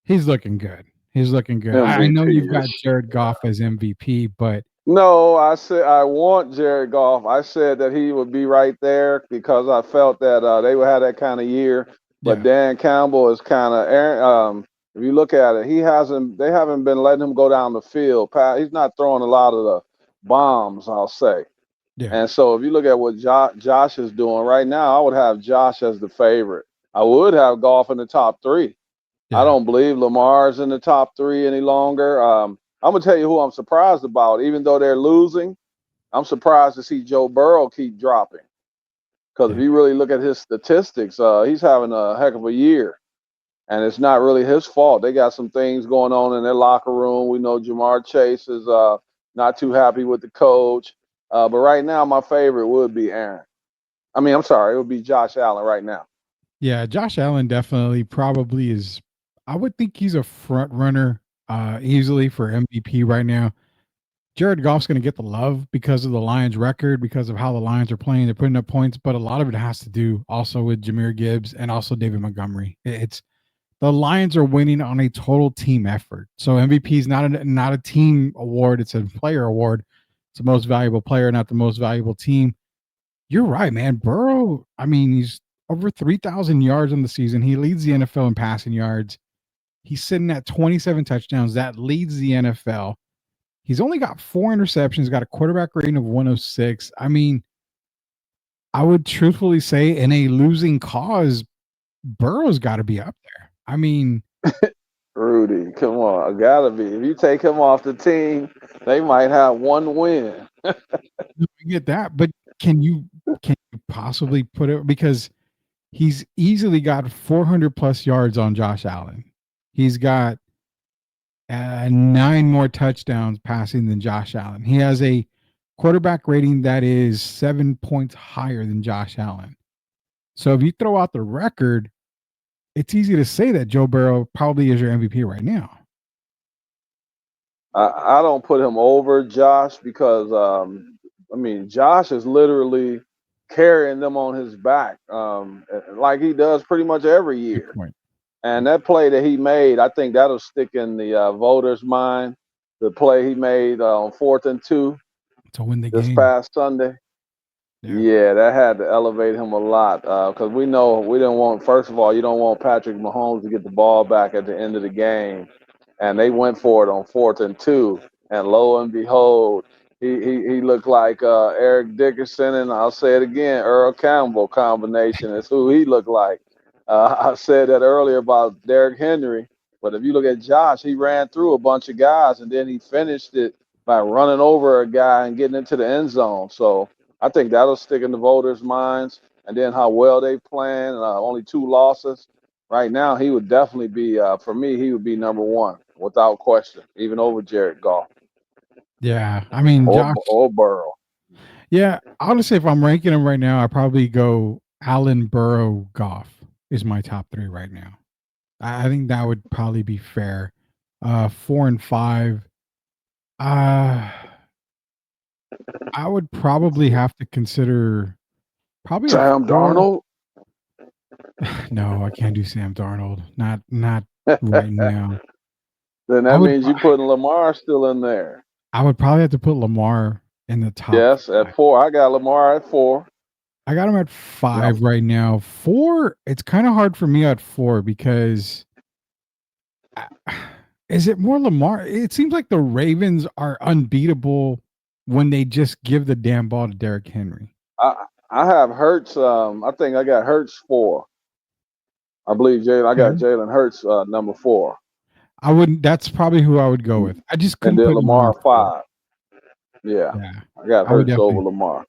he's looking good. He's looking good. I know you've MVP. got Jared Goff as MVP, but No, I said I want Jared Goff. I said that he would be right there because I felt that they would have that kind of year. But yeah, Dan Campbell is kind of if you look at it, they haven't been letting him go down the field. He's not throwing a lot of the bombs, I'll say. yeah, And so if you look at what Josh is doing right now, I would have Josh as the favorite. I would have Goff in the top 3. I yeah. don't believe Lamar's in the top 3 any longer. I'm gonna tell you who I'm surprised about. Even though they're losing, I'm surprised to see Joe Burrow keep dropping. Because if Yeah. you really look at his statistics, he's having a heck of a year, and it's not really his fault. They got some things going on in their locker room. We know Jamar Chase is not too happy with the coach. But right now, my favorite would be Aaron. I mean, I'm sorry, it would be Josh Allen right now. Yeah, Josh Allen definitely probably is. I would think he's a front runner easily for MVP right now. Jared Goff's going to get the love because of the Lions' record, because of how the Lions are playing. They're putting up points, but a lot of it has to do also with Jameer Gibbs and also David Montgomery. It's the Lions are winning on a total team effort. So MVP is not a team award; it's a player award. It's the most valuable player, not the most valuable team. You're right, man. Burrow, I mean, he's over 3,000 yards in the season. He leads the NFL in passing yards. He's sitting at 27 touchdowns. That leads the NFL. He's only got 4 interceptions, got a quarterback rating of 106. I mean, I would truthfully say in a losing cause, Burrow's got to be up there. I mean, Rudy, come on, gotta be. If you take him off the team, they might have one win. I get that, but can you possibly put it, because he's easily got 400 plus yards on Josh Allen. He's got 9 more touchdowns passing than Josh Allen. He has a quarterback rating that is 7 points higher than Josh Allen. So if you throw out the record, it's easy to say that Joe Burrow probably is your MVP right now. I don't put him over Josh because I mean Josh is literally carrying them on his back, like he does pretty much every Good year. point. And that play that he made, I think that'll stick in the voters' mind. The play he made on 4th and 2 To win the this game. past Sunday. Yeah. Yeah, that had to elevate him a lot because we know we didn't want. First of all, you don't want Patrick Mahomes to get the ball back at the end of the game, and they went for it on 4th and 2, and lo and behold, he looked like Eric Dickerson, and I'll say it again, Earl Campbell combination is who he looked like. I said that earlier about Derrick Henry, but if you look at Josh, he ran through a bunch of guys, and then he finished it by running over a guy and getting into the end zone. So. I think that'll stick in the voters' minds, and then how well they plan. Only 2 losses. Right now, he would definitely be for me. He would be number 1 without question, even over Jared Goff Yeah. I mean, or Josh, Burrow. yeah, honestly, if I'm ranking him right now, I probably go Allen, Burrow, Goff is my top 3 right now. I think that would probably be fair. 4 and 5. Uh, I would probably have to consider probably a Sam 4. Darnold. No, I can't do Sam Darnold. Not right now. Then I that would means you putting Lamar still in there. I would probably have to put Lamar in the top Yes, at 4. I got Lamar at 4. I got him at Yep. 5 right now. 4, it's kind of hard for me at 4 because is it more Lamar? It seems like the Ravens are unbeatable when they just give the damn ball to Derrick Henry. I have Hurts. I think I got Hurts 4. I believe I got Okay. Jalen Hurts number 4, I wouldn't. That's probably who I would go with. I just and couldn't then put him Lamar on 4. 5. Yeah, Yeah, I got I would Hurts over definitely. Lamar.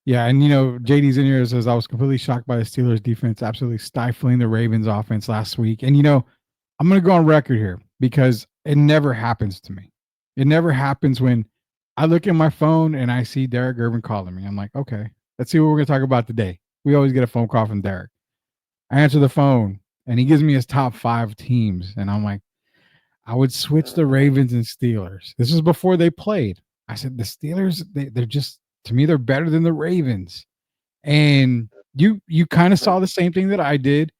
Yeah, and JD's in here says I was completely shocked by the Steelers defense absolutely stifling the Ravens offense last week. And I'm going to go on record here because it never happens to me. It never happens when I look at my phone and I see Derek Irvin calling me. I'm like, okay, let's see what we're going to talk about today. We always get a phone call from Derek. I answer the phone and he gives me his top 5 teams. And I'm like, I would switch the Ravens and Steelers. This was before they played. I said, the Steelers, they're just, to me, they're better than the Ravens. And you kind of saw the same thing that I did,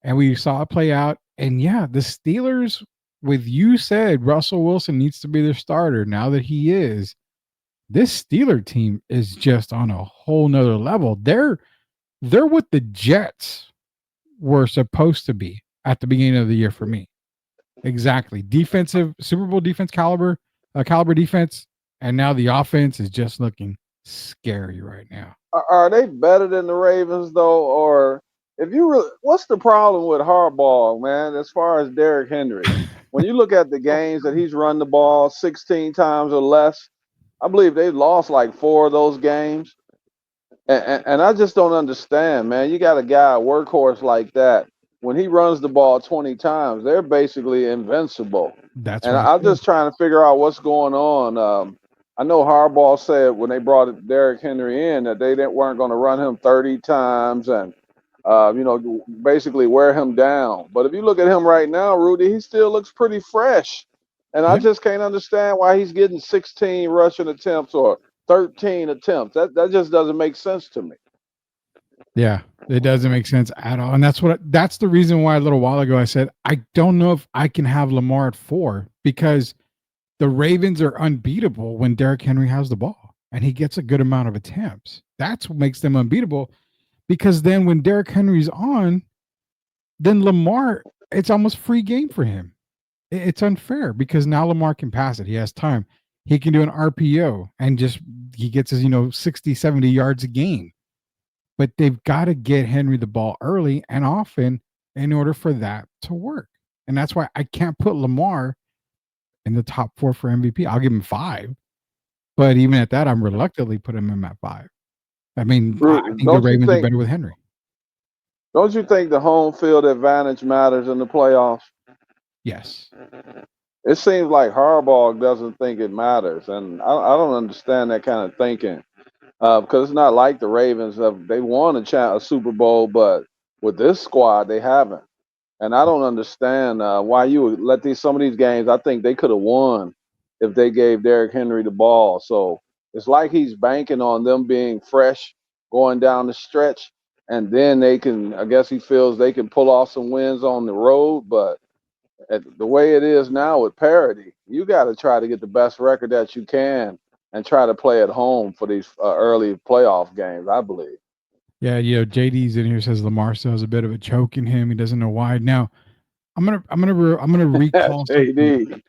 and we saw it play out. And yeah, the Steelers, with you said Russell Wilson needs to be their starter. Now that he is, this Steeler team is just on a whole nother level. They're what the Jets were supposed to be at the beginning of the year for me. Exactly. Defensive Super Bowl defense caliber defense. And now the offense is just looking scary right now. Are they better than the Ravens though, or if you really, what's the problem with Harbaugh, man? As far as Derrick Henry, when you look at the games that he's run the ball 16 times or less, I believe they lost like 4 of those games. And I just don't understand, man. You got a guy, a workhorse like that. When he runs the ball 20 times, they're basically invincible. That's And what I I'm said. just trying to figure out what's going on. I know Harbaugh said when they brought Derrick Henry in that weren't going to run him 30 times and, basically wear him down. But if you look at him right now, Rudy, he still looks pretty fresh. And I Yeah. just can't understand why he's getting 16 rushing attempts or 13 attempts. That just doesn't make sense to me. Yeah, it doesn't make sense at all. And that's the reason why a little while ago I said I don't know if I can have Lamar at 4 because the Ravens are unbeatable when Derrick Henry has the ball and he gets a good amount of attempts. That's what makes them unbeatable because then when Derrick Henry's on, then Lamar, it's almost free game for him. It's unfair because now Lamar can pass it. He has time. He can do an RPO and he gets his, 60, 70 yards a game. But they've got to get Henry the ball early and often in order for that to work. And that's why I can't put Lamar in the top 4 for MVP. I'll give him 5. But even at that, I'm reluctantly putting him at 5. I mean, I think the Ravens are better with Henry. Don't you think the home field advantage matters in the playoffs? Yes. It seems like Harbaugh doesn't think it matters. And I don't understand that kind of thinking. Because it's not like the Ravens they won a Super Bowl, but with this squad they haven't. And I don't understand why you would let some of these games. I think they could have won if they gave Derrick Henry the ball. So it's like he's banking on them being fresh going down the stretch, and then they can. I guess he feels they can pull off some wins on the road, but the way it is now with parity, you got to try to get the best record that you can and try to play at home for these early playoff games, I believe. Yeah, JD's in here says Lamar still has a bit of a choke in him. He doesn't know why. Now, I'm gonna recall something.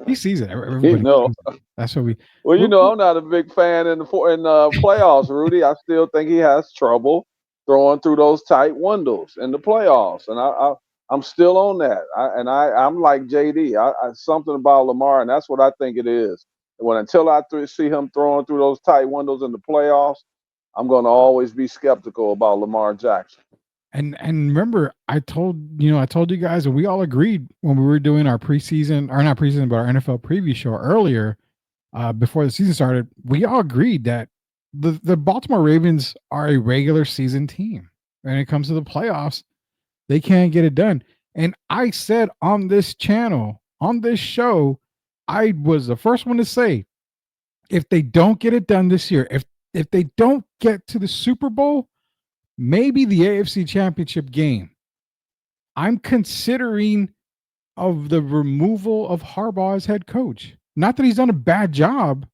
He sees it. Everybody sees it. That's what we. Well, I'm not a big fan in the playoffs, Rudy. I still think he has trouble throwing through those tight windows in the playoffs, and I'm still on that. I'm like JD. Something about Lamar, and that's what I think it is. Until I see him throwing through those tight windows in the playoffs, I'm going to always be skeptical about Lamar Jackson. And remember, I told you guys, and we all agreed when we were doing our preseason, or not preseason, but our NFL preview show earlier, before the season started, we all agreed that the Baltimore Ravens are a regular season team. When it comes to the playoffs, they can't get it done. And I said on this channel, on this show, I was the first one to say, if they don't get it done this year, if they don't get to the Super Bowl, maybe the AFC Championship game, I'm considering of the removal of Harbaugh as head coach. Not that he's done a bad job,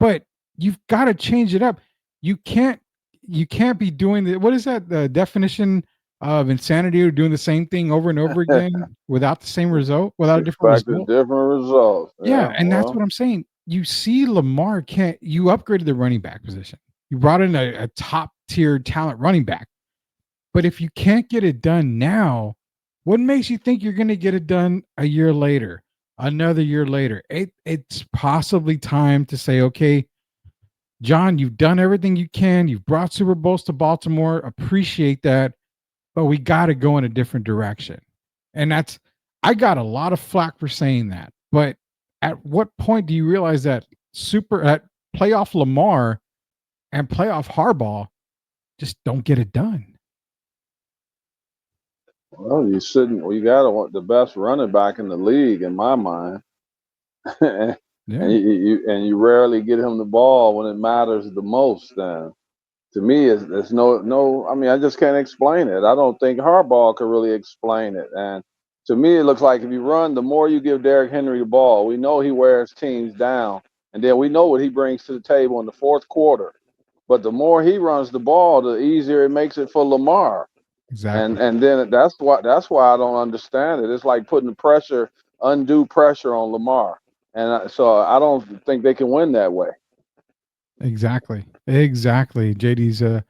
but you've got to change it up. You can't be doing the, what is that, the definition of insanity, or doing the same thing over and over again without the same result, without a different Expected result. different results. Yeah, and that's Well, what I'm saying. You see Lamar can't, you upgraded the running back position. You brought in a top tier talent running back. But if you can't get it done now, what makes you think you're going to get it done a year later, another year later? It's possibly time to say, okay, John, you've done everything you can. You've brought Super Bowls to Baltimore. Appreciate that. But we got to go in a different direction. And I got a lot of flack for saying that. But at what point do you realize that at playoff Lamar and playoff Harbaugh just don't get it done? well, you got to want the best running back in the league, in my mind. and Yeah. you rarely get him the ball when it matters the most. And to me, it's no. I mean, I just can't explain it. I don't think Harbaugh could really explain it. And to me, it looks like if you run, the more you give Derrick Henry the ball, we know he wears teams down, and then we know what he brings to the table in the fourth quarter. But the more he runs the ball, the easier it makes it for Lamar. Exactly. And then that's why I don't understand it. It's like putting undue pressure on Lamar, and so I don't think they can win that way. Exactly. JD's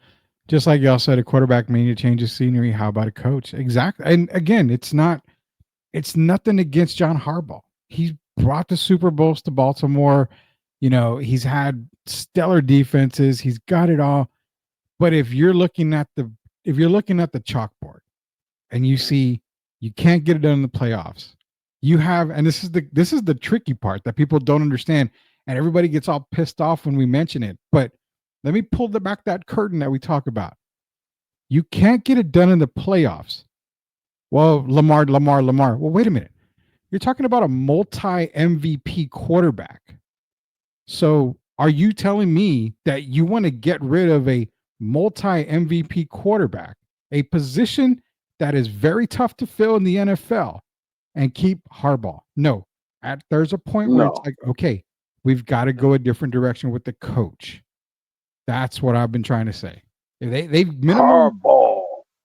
just like y'all said, a quarterback may need to change the scenery. How about a coach? Exactly. And again, it's nothing against John Harbaugh. He's brought the Super Bowls to Baltimore. He's had stellar defenses. He's got it all. But if you're looking at the chalkboard and you see you can't get it done in the playoffs, and this is the tricky part that people don't understand, and everybody gets all pissed off when we mention it. But let me pull back that curtain that we talk about. You can't get it done in the playoffs. Well, Lamar. Well, wait a minute. You're talking about a multi MVP quarterback. So are you telling me that you want to get rid of a multi MVP quarterback, a position that is very tough to fill in the NFL, and keep Harbaugh? No. There's a point where it's No, like, okay, we've got to go a different direction with the coach. That's what I've been trying to say. They Harbaugh.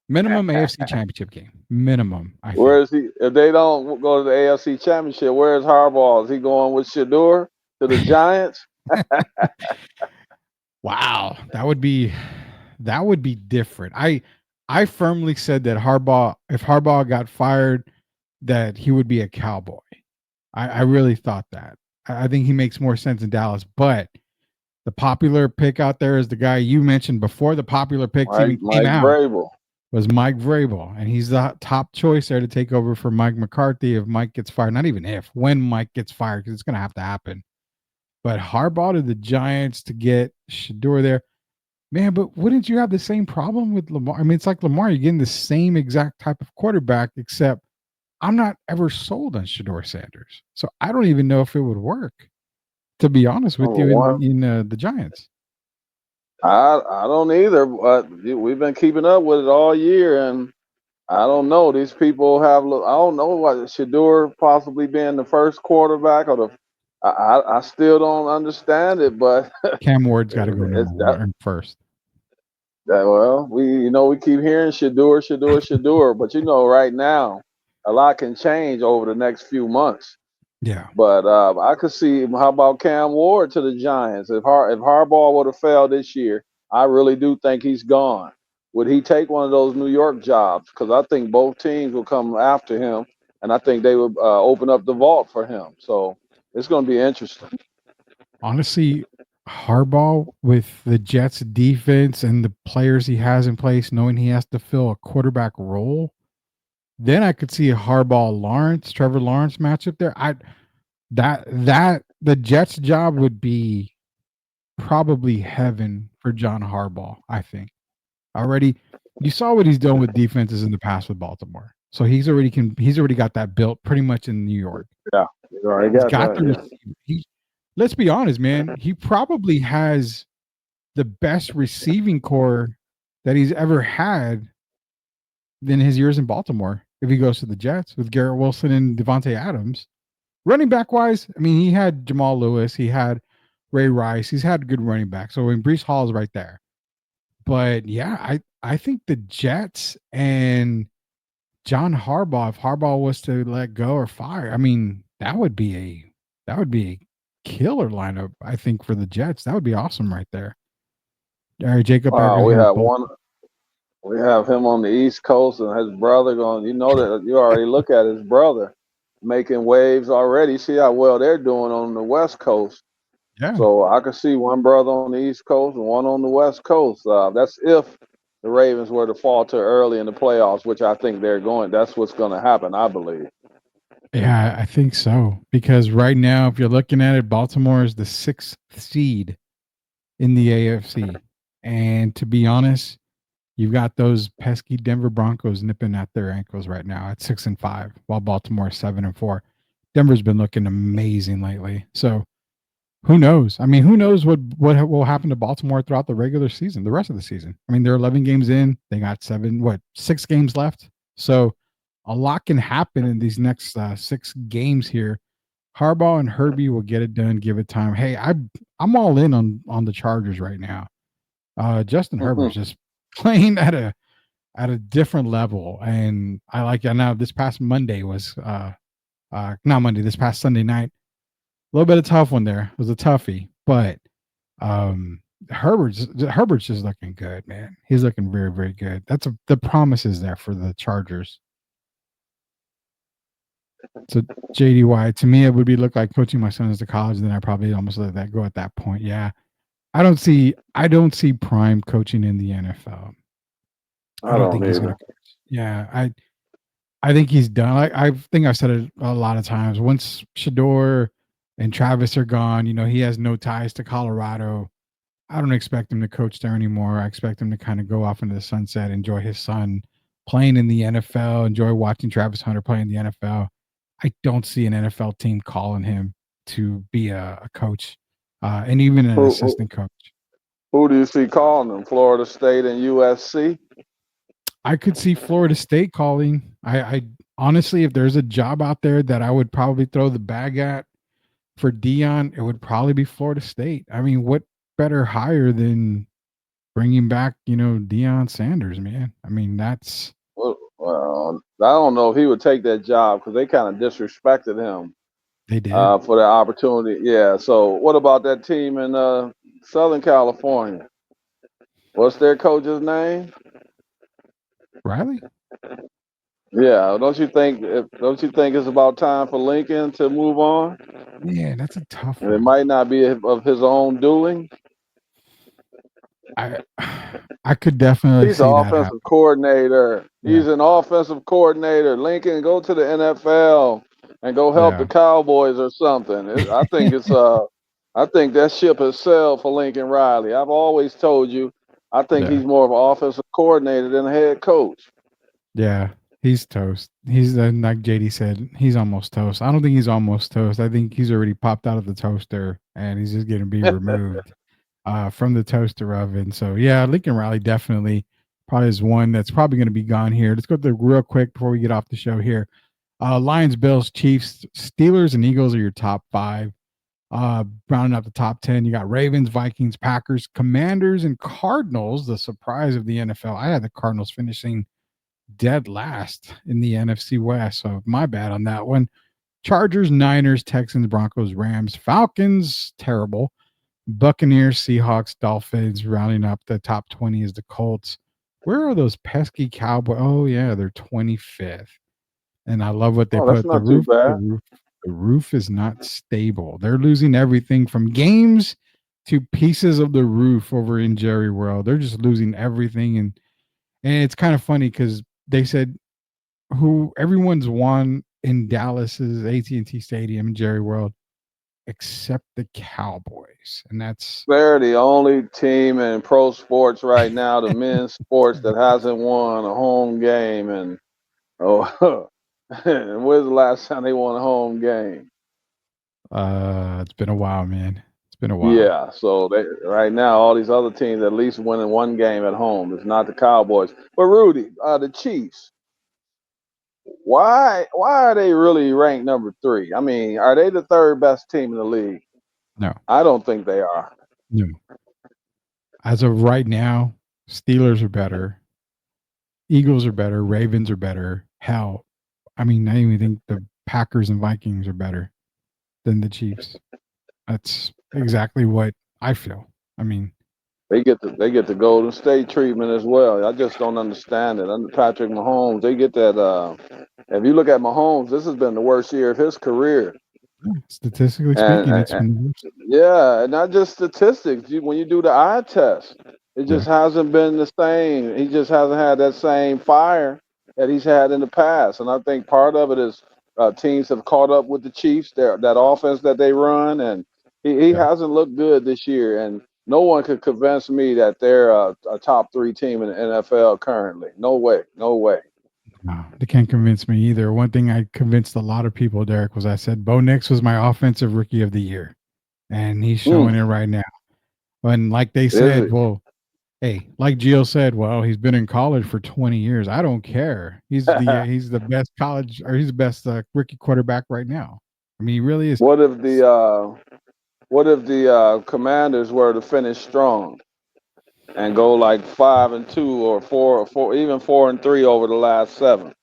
minimum AFC championship game. Minimum, I think. Where is he? If they don't go to the AFC Championship, where is Harbaugh? Is he going with Shador to the Giants? Wow, that would be different. I firmly said that if Harbaugh got fired, that he would be a Cowboy. I really thought that. I think he makes more sense in Dallas, but the popular pick out there is the guy you mentioned before the popular picks even came out. Vrabel. Was Mike Vrabel, and he's the top choice there to take over for Mike McCarthy if Mike gets fired. Not even if, when Mike gets fired, because it's going to have to happen. But Harbaugh to the Giants to get Shador there. Man, but wouldn't you have the same problem with Lamar? I mean, it's like Lamar, you're getting the same exact type of quarterback, except I'm not ever sold on Shador Sanders. So I don't even know if it would work, to be honest with you, in the Giants. I don't either, but we've been keeping up with it all year, and I don't know. These people I don't know what Shador possibly being the first quarterback or the. I still don't understand it, but Cam Ward's got to go number one first. Well, we keep hearing Shador, but right now a lot can change over the next few months. Yeah. But I could see, how about Cam Ward to the Giants? If Harbaugh would have failed this year, I really do think he's gone. Would he take one of those New York jobs? Because I think both teams will come after him, and I think they would open up the vault for him. So it's going to be interesting. Honestly, Harbaugh with the Jets defense and the players he has in place, knowing he has to fill a quarterback role, then I could see a Trevor Lawrence matchup there. The Jets job would be probably heaven for John Harbaugh, I think. Already, you saw what he's done with defenses in the past with Baltimore. So he's already got that built pretty much in New York. Yeah, he's already got that. Let's be honest, man. He probably has the best receiving core that he's ever had in his years in Baltimore. if he goes to the Jets with Garrett Wilson and Devontae Adams. Running back wise, I mean, he had Jamal Lewis, he had Ray Rice, he's had good running back. So when Brees Hall is right there. But yeah, I think the Jets and John Harbaugh, if Harbaugh was to let go or fire, I mean, that would be a killer lineup, I think, for the Jets. That would be awesome right there. All right, Jacob, I Wow, gotta we hear have both. one. We have him on the East Coast and his brother going. You know that you already look at his brother making waves already. See how well they're doing on the West Coast. Yeah. So I could see one brother on the East Coast and one on the West Coast. That's if the Ravens were to falter early in the playoffs, which I think they're going. That's what's going to happen, I believe. Yeah, I think so. Because right now, if you're looking at it, Baltimore is the sixth seed in the AFC. And to be honest, you've got those pesky Denver Broncos nipping at their ankles right now at 6-5, while Baltimore is 7-4. Denver's been looking amazing lately. So who knows? I mean, who knows what will happen to Baltimore throughout the regular season, the rest of the season? I mean, they're 11 games in. They got 6 games left. So a lot can happen in these next 6 games here. Harbaugh and Herbie will get it done. Give it time. Hey, I'm all in on the Chargers right now. Justin Herbert's just playing at a different level, and I like it. Now this past Monday was not Monday. This past Sunday night, a little bit of tough one there. It was a toughie, but um, Herbert's just looking good, man. He's looking very, very good. The promise is there for the Chargers. So JDY, to me, it would be look like coaching my sons to college. Then I probably almost let that go at that point. Yeah, I don't see Prime coaching in the NFL. I I don't don't think he's going to either. coach. Yeah, I think he's done. I think I've said it a lot of times. Once Shador and Travis are gone, he has no ties to Colorado. I don't expect him to coach there anymore. I expect him to kind of go off into the sunset, enjoy his son playing in the NFL, enjoy watching Travis Hunter play in the NFL. I don't see an NFL team calling him to be a coach, and even an Who, who assistant coach. who do you see calling them? Florida State and USC? I could see Florida State calling. I honestly, if there's a job out there that I would probably throw the bag at for Dion, it would probably be Florida State. I mean, what better hire than bringing back, Deion Sanders, man? I mean, that's Well, I don't know if he would take that job because they kind of disrespected him they did. for that opportunity. Yeah. So what about that team in Southern California? What's their coach's name? Riley? Yeah. Don't you think it's about time for Lincoln to move on? Yeah, that's a tough And it one. might not be of his own doing. I I could definitely He's an see that offensive happen. coordinator. Yeah. He's an offensive coordinator. Lincoln, go to the NFL and go help the Yeah. Cowboys or something. I think that ship has sailed for Lincoln Riley. I've always told you, I think Yeah. he's more of an offensive coordinator than a head coach. Yeah. He's toast. He's like JD said, he's almost toast. I don't think he's almost toast. I think he's already popped out of the toaster and he's just going to be removed from the toaster oven. So yeah, Lincoln Riley definitely probably is one that's probably going to be gone here. Let's go through real quick before we get off the show here. Lions, Bills, Chiefs, Steelers, and Eagles are your top 5. Rounding up the top 10, you got Ravens, Vikings, Packers, Commanders, and Cardinals. The surprise of the NFL. I had the Cardinals finishing dead last in the NFC West, so my bad on that one. Chargers, Niners, Texans, Broncos, Rams, Falcons, terrible. Buccaneers, Seahawks, Dolphins. Rounding up the top 20 is the Colts. Where are those pesky Cowboys? Oh yeah, they're 25th. And I love what they Oh, that's put. The not too roof, the bad. roof, the roof is not stable. They're losing everything from games to pieces of the roof over in Jerry World. They're just losing everything, and it's kind of funny because they said who everyone's won in Dallas's AT&T Stadium in Jerry World except the Cowboys, and that's They're the only team in pro sports right now, the men's sports, that hasn't won a home game. And oh, and when's the last time they won a home game? it's been a while, man. It's been a while. Yeah, so they right now all these other teams at least winning one game at home. It's not the Cowboys, but Rudy, the Chiefs. Why are they really ranked number 3? I mean, are they the third best team in the league? No, I don't think they are. no. As of right now, Steelers are better, Eagles are better, Ravens are better. Hell, I mean, I even think the Packers and Vikings are better than the Chiefs. That's exactly what I feel. I mean, They get the Golden State treatment as well. I just don't understand it. Under Patrick Mahomes, they get that. If you look at Mahomes, this has been the worst year of his career, statistically and, speaking, and, it's and been the worst. yeah, and not just statistics. When you do the eye test, it Yeah. just hasn't been the same. He just hasn't had that same fire that he's had in the past, and I think part of it is teams have caught up with the Chiefs. That offense that they run, and he Yeah. hasn't looked good this year. And no one could convince me that they're a top 3 team in the NFL currently. No way, no way. No, they can't convince me either. One thing I convinced a lot of people, Derek, was I said Bo Nix was my offensive rookie of the year, and he's showing Mm, it right now. And like they is said, it? well, hey, like Gio said, well, he's been in college for 20 years. I don't care. He's the best college, or he's the best rookie quarterback right now. I mean, he really is. what if the Commanders were to finish strong and go like 5-2 or 4, even 4-3 over the last 7?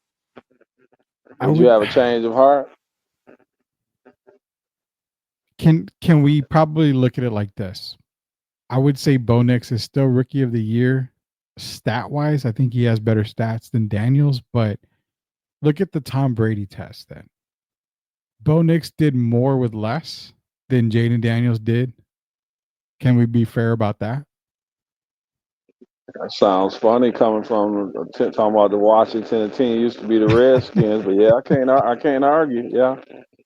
I Would you would. have a change of heart? Can we probably look at it like this? I would say Bo Nix is still rookie of the year stat wise. I think he has better stats than Daniels, but look at the Tom Brady test then. Bo Nix did more with less than Jaden Daniels did. Can we be fair about that? That sounds funny coming from talking about the Washington team used to be the Redskins, but yeah, I can't argue. Yeah,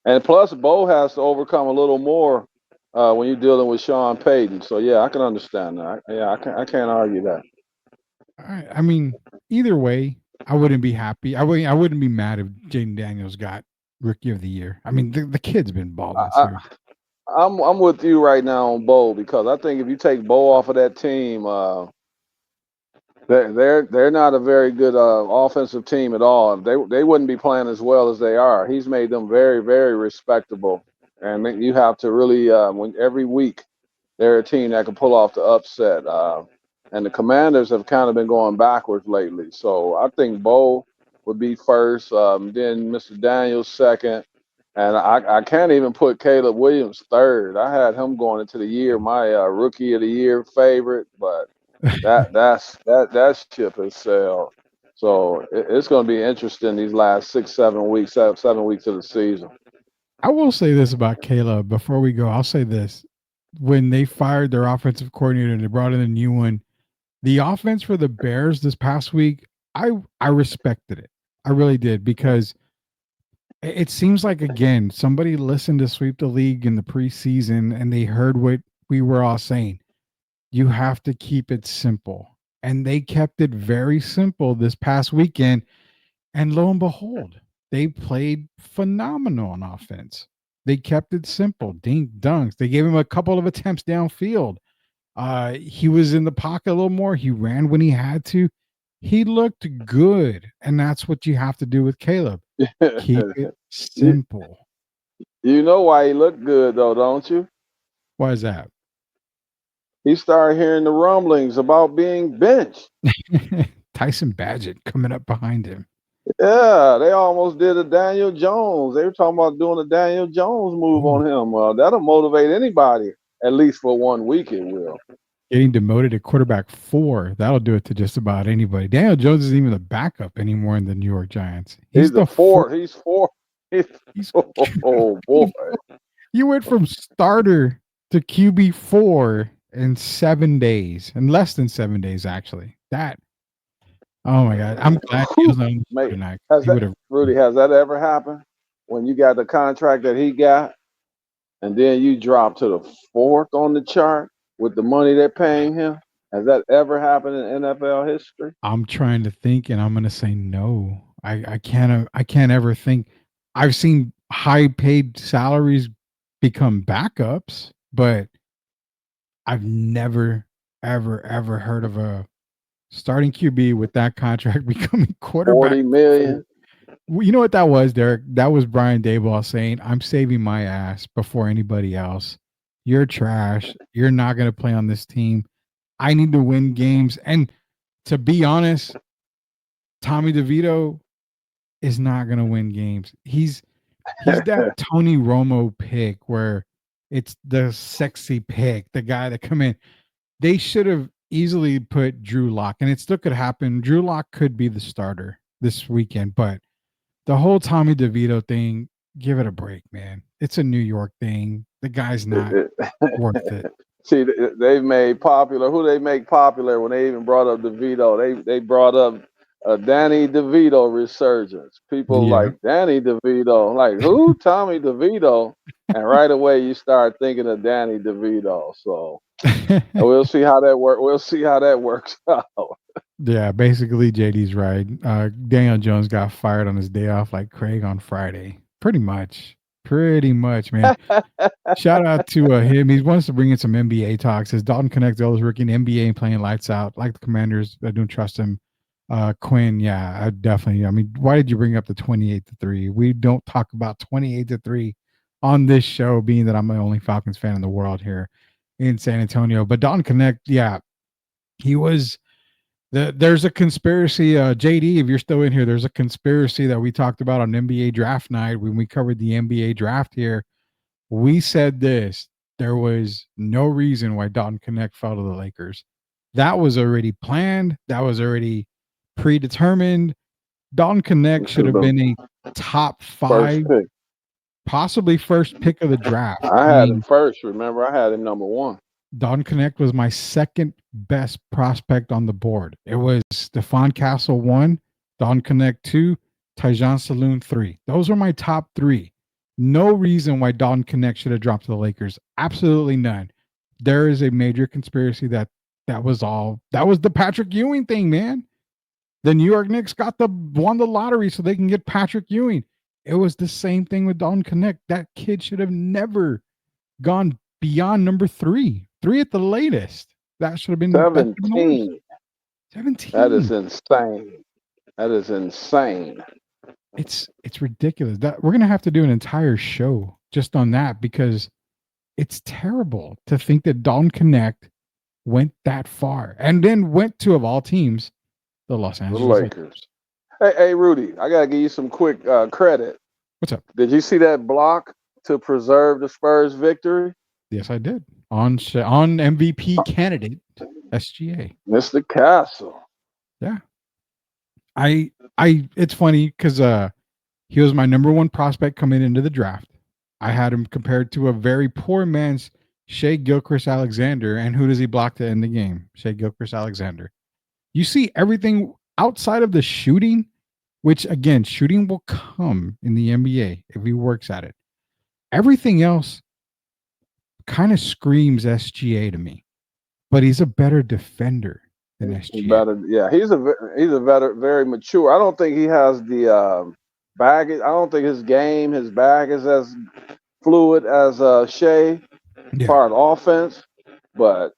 and plus Bo has to overcome a little more when you're dealing with Sean Payton. So yeah, I can understand that. Yeah, I can't argue that. I mean, either way, I wouldn't be happy. I wouldn't be mad if Jaden Daniels got rookie of the year. I mean, the kid's been balling this I, year. I'm with you right now on Bo because I think if you take Bo off of that team, they're not a very good offensive team at all. They wouldn't be playing as well as they are. He's made them very very respectable, and then you have to really when every week they're a team that can pull off the upset. And the Commanders have kind of been going backwards lately. So I think Bo would be first, then Mr. Daniels second, and I can't even put Caleb Williams third. I had him going into the year my rookie of the year favorite, but that ship has sailed. So it's going to be interesting these last 6 7 weeks, 7 weeks of the season. I will say this about Caleb before we go. I'll say this. When they fired their offensive coordinator and they brought in a new one, the offense for the Bears this past week, I respected it. I really did because it seems like again somebody listened to Sweep the League in the preseason and they heard what we were all saying. You have to keep it simple. And they kept it very simple this past weekend. And lo and behold, they played phenomenal on offense. They kept it simple, dink dunks. They gave him a couple of attempts downfield. He was in the pocket a little more. He ran when he had to. He looked good, and that's what you have to do with Caleb. Keep it you, simple. you know why he looked good though, don't you? Why is that? He started hearing the rumblings about being benched. Tyson Badgett coming up behind him. Yeah, they almost did a Daniel Jones. They were talking about doing a Daniel Jones move Ooh, on him. That'll motivate anybody, at least for 1 week. It will. getting demoted to quarterback 4. That'll do it to just about anybody. Daniel Jones isn't even the backup anymore in the New York Giants. He's He's a the four. He's four. He's Oh boy. you went from starter to QB4 in 7 days, in less than 7 days, actually. That, oh my God. I'm glad he was on the show Mate, tonight. has He that would have. Rudy? Has that ever happened? When you got the contract that he got, and then you drop to the fourth on the chart with the money they're paying him? Has that ever happened in NFL history? I'm trying to think, and I'm going to say no. I can't ever think. I've seen high paid salaries become backups, but I've never, ever heard of a starting QB with that contract becoming quarterback 40 4. million. You know what that was, Derek? That was Brian Daboll saying, "I'm saving my ass before anybody else. You're trash. You're not going to play on this team. I need to win games." And to be honest, Tommy DeVito is not going to win games. He's that Tony Romo pick where it's the sexy pick, the guy that come in. They should have easily put Drew Lock, and it still could happen. Drew Lock could be the starter this weekend, but the whole Tommy DeVito thing, give it a break, man. It's a New York thing. The guy's not worth it. See, they've made popular. Who they make popular when they even brought up DeVito? They brought up Danny DeVito resurgence. People Yeah. like Danny DeVito, like who? Tommy DeVito, and right away you start thinking of Danny DeVito. So we'll see how that work. We'll see how that works out. Yeah, basically JD's right. Daniel Jones got fired on his day off like Craig on Friday. Pretty much, man. Shout out to him. He wants to bring in some NBA talk. Says Dalton Connect, Ellis rookie in the NBA and playing lights out. Like the Commanders, I don't trust him. Quinn, yeah, I definitely. I mean, why did you bring up the 28-3? We don't talk about 28-3 on this show, being that I'm the only Falcons fan in the world here in San Antonio. But Dalton Connect, yeah, he was. There's a conspiracy, JD, if you're still in here, there's a conspiracy that we talked about on NBA draft night when we covered the NBA draft here. We said this: there was no reason why Dalton Connect fell to the Lakers. That was already planned. That was already predetermined. Dalton Connect should have been a top 5, possibly first pick of the draft. I had him first. Remember, I had him number 1. Dalton Connect was my second best prospect on the board. It was Stephon Castle 1, Dalton Connect 2, Tyjon Saloon 3. Those were my top 3. No reason why Dalton Connect should have dropped to the Lakers. Absolutely none. There is a major conspiracy that was all. That was the Patrick Ewing thing, man. The New York Knicks won the lottery so they can get Patrick Ewing. It was the same thing with Dalton Connect. That kid should have never gone beyond number 3 at the latest. That should have been 17. 17. That is insane. That is insane. It's ridiculous. That we're gonna have to do an entire show just on that because it's terrible to think that Dalton Connect went that far and then went to, of all teams, the Los Angeles Lakers. Hey, Rudy, I gotta give you some quick credit. What's up? Did you see that block to preserve the Spurs victory? Yes, I did. On MVP candidate SGA, Mr. Castle. Yeah, I it's funny because he was my number 1 prospect coming into the draft. I had him compared to a very poor man's Shea Gilchrist-Alexander, and who does he block to end the game? Shea Gilchrist-Alexander. You see everything outside of the shooting, which again, shooting will come in the NBA if he works at it. Everything else kind of screams SGA to me, but he's a better defender than SGA. He's a better, very mature. I don't think he has the baggage. I don't think his bag is as fluid as Shea, part offense. But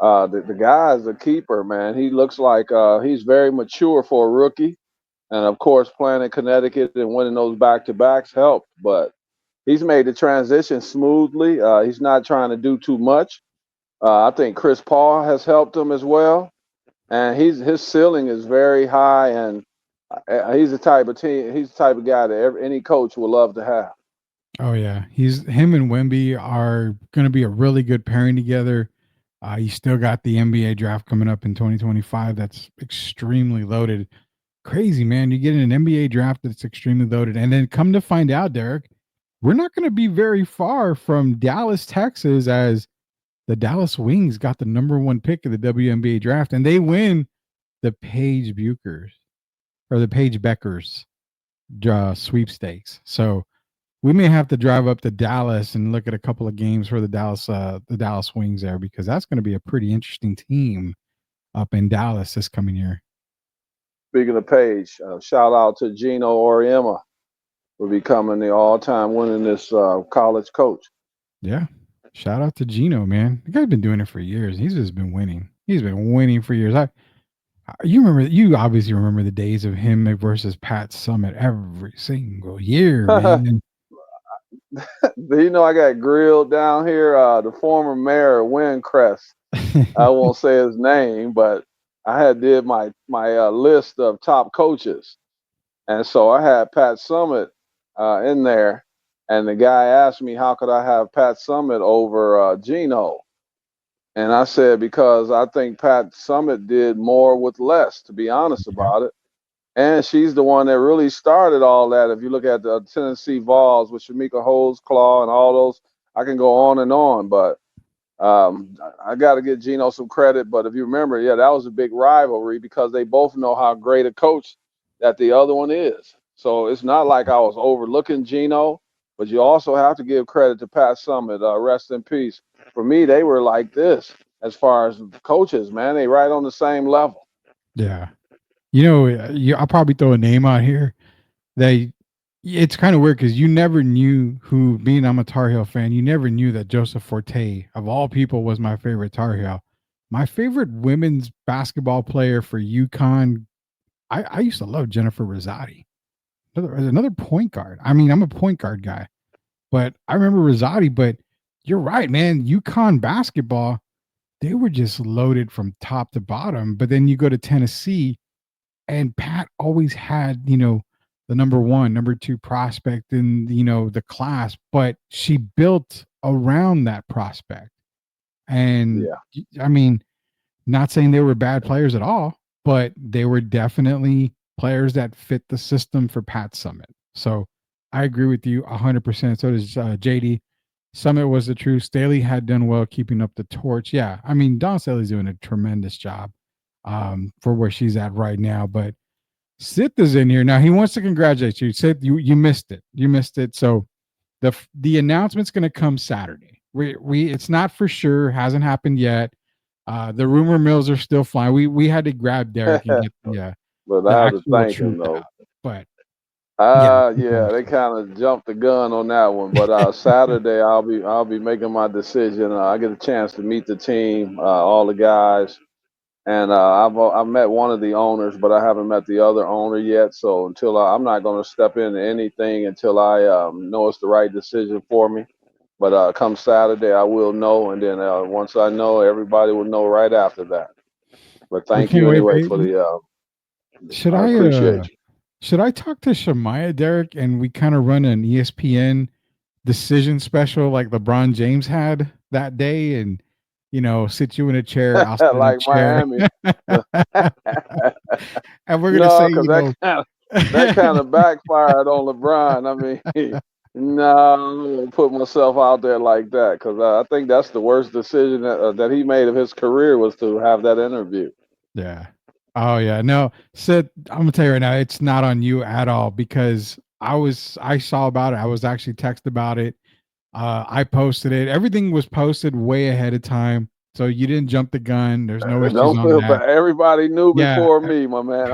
the guy is a keeper, man. He looks like he's very mature for a rookie, and of course, playing in Connecticut and winning those back-to-backs helped. But he's made the transition smoothly. He's not trying to do too much. I think Chris Paul has helped him as well, and his ceiling is very high. And he's the type of guy that any coach would love to have. Oh yeah, him and Wemby are going to be a really good pairing together. You still got the NBA draft coming up in 2025. That's extremely loaded. Crazy, man. You get an NBA draft that's extremely loaded, and then come to find out, Derek, we're not going to be very far from Dallas, Texas, as the Dallas Wings got the number 1 pick of the WNBA draft, and they win the Paige Buchers or the Paige Beckers sweepstakes. So we may have to drive up to Dallas and look at a couple of games for the Dallas Wings there, because that's going to be a pretty interesting team up in Dallas this coming year. Speaking of Paige, shout out to Gino Auriemma for becoming the all-time winningest college coach. Yeah. Shout out to Gino, man. The guy's been doing it for years. He's just been winning. He's been winning for years. You obviously remember the days of him versus Pat Summit every single year, man. You know, I got grilled down here. The former mayor of Windcrest, I won't say his name, but I had did my list of top coaches, and so I had Pat Summit in there, and the guy asked me how could I have Pat Summit over Gino, and I said because I think Pat Summit did more with less, to be honest Yeah. about it. And she's the one that really started all that. If you look at the Tennessee Vols with Shamika Holdsclaw and all those, I can go on and on. But I got to give Gino some credit. But if you remember, yeah, that was a big rivalry because they both know how great a coach that the other one is. So it's not like I was overlooking Gino, but you also have to give credit to Pat Summit. Rest in peace. For me, they were like this as far as coaches, man. They right on the same level. Yeah. I'll probably throw a name out here. They, it's kind of weird because you never knew who, being I'm a Tar Heel fan, you never knew that Joseph Forte, of all people, was my favorite Tar Heel. My favorite women's basketball player for UConn, I used to love Jennifer Rosati, another point guard. I mean, I'm a point guard guy, but I remember Rosati. But you're right, man. UConn basketball, they were just loaded from top to bottom. But then you go to Tennessee, and Pat always had, the number one, number two prospect in, the class, but she built around that prospect. And Yeah. I mean, not saying they were bad players at all, but they were definitely players that fit the system for Pat Summit. So I agree with you 100%. So does JD. Summit was the truth. Staley had done well keeping up the torch. Yeah, I mean, Don Staley's doing a tremendous job for where she's at right now. But Sith is in here now. He wants to congratulate you. Sith, you missed it. You missed it. So the announcement's going to come Saturday. We it's not for sure. Hasn't happened yet. The rumor mills are still flying. We had to grab Derek and get But the I have to actual thank truth him though. out. But yeah, keep Yeah, going, they Sith. kind of jumped the gun on that one. But Saturday I'll be making my decision. I get a chance to meet the team, all the guys, and I've met one of the owners, but I haven't met the other owner yet. So until I'm not going to step into anything until I know it's the right decision for me. But come Saturday, I will know, and then once I know, everybody will know right after that. But We thank can't you wait. anyway for the. Should I I appreciate you. should I talk to Shemaya, Derek, and we kind of run an ESPN decision special like LeBron James had that day, and sit you in a chair, I'll sit in a Like chair, Miami. and we're gonna say, No, because that kind of backfired on LeBron. I mean, no, I'm not gonna put myself out there like that because I think that's the worst decision that he made of his career was to have that interview. yeah. Oh yeah, no, Sid, I'm gonna tell you right now, it's not on you at all because I saw about it. I was actually texted about it. I posted it. Everything was posted way ahead of time, so you didn't jump the gun. There's no issues Don't on feel that. bad. Everybody knew Yeah, before me, my man.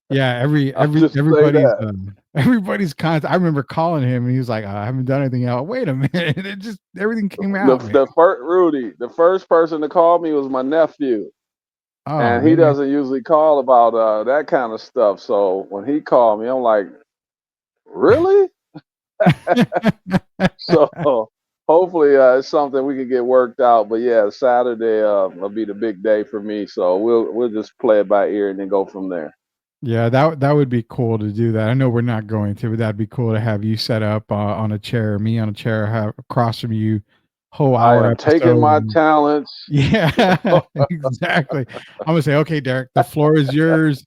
yeah. I'll just say that. Everybody's contact. I remember calling him, and he was like, "I haven't done anything else." Wait a minute, it just everything came The out, man. the first Rudy, the first person to call me was my nephew, Oh and he man. doesn't usually call about that kind of stuff. So when he called me, I'm like, really? So hopefully it's something we can get worked out. But yeah, Saturday will be the big day for me. So we'll just play it by ear and then go from there. Yeah, that would be cool to do that. I know we're not going to, but that'd be cool to have you set up on a chair, me on a chair, have across from you, whole I hour am taking episode. my talents. Yeah, exactly. I'm gonna say, okay, Derek, the floor is yours.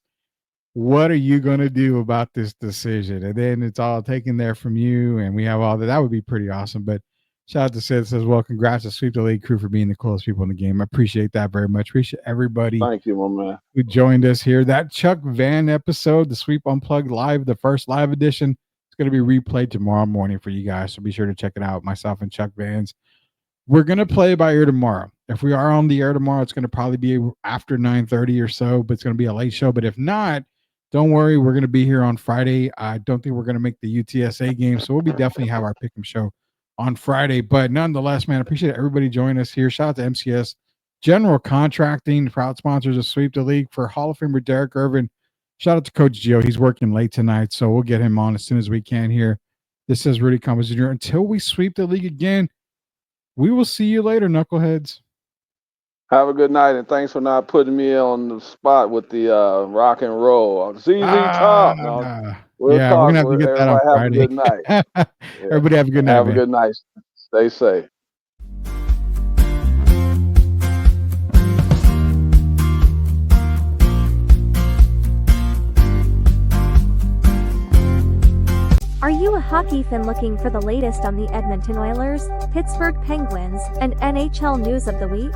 What are you gonna do about this decision? And then it's all taken there from you, and we have all that. That would be pretty awesome. But shout out to Sid says, well, congrats to Sweep the League crew for being the coolest people in the game. I appreciate that very much. Appreciate everybody Thank you, my man. who joined us here. That Chuck Van episode, the Sweep Unplugged Live, the first live edition, it's going to be replayed tomorrow morning for you guys. So be sure to check it out. Myself and Chuck Vans. We're going to play by ear tomorrow. If we are on the air tomorrow, it's going to probably be after 9:30 or so, but it's going to be a late show. But if not, don't worry. We're going to be here on Friday. I don't think we're going to make the UTSA game. So we'll be definitely have our pick'em show on Friday. But nonetheless, man, I appreciate everybody joining us here. Shout out to MCS General Contracting, proud sponsors of Sweep the League. For Hall of Famer Derek Irvin, shout out to Coach Gio. He's working late tonight, so we'll get him on as soon as we can here. This is Rudy Campos Jr. Until we sweep the league again, we will see you later, knuckleheads. Have a good night, and thanks for not putting me on the spot with the rock and roll. ZZ Top. No, we'll yeah, talk. we're gonna have to get that on Everybody Friday. have a good night. Yeah. Everybody have a good night. Have man. a good night. Stay safe. Are you a hockey fan looking for the latest on the Edmonton Oilers, Pittsburgh Penguins, and NHL news of the week?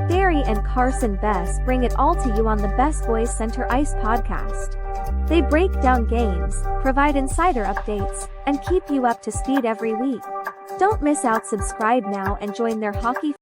Barry and Carson Best bring it all to you on the Best Boys Center Ice podcast. They break down games, provide insider updates, and keep you up to speed every week. Don't miss out. Subscribe now and join their hockey.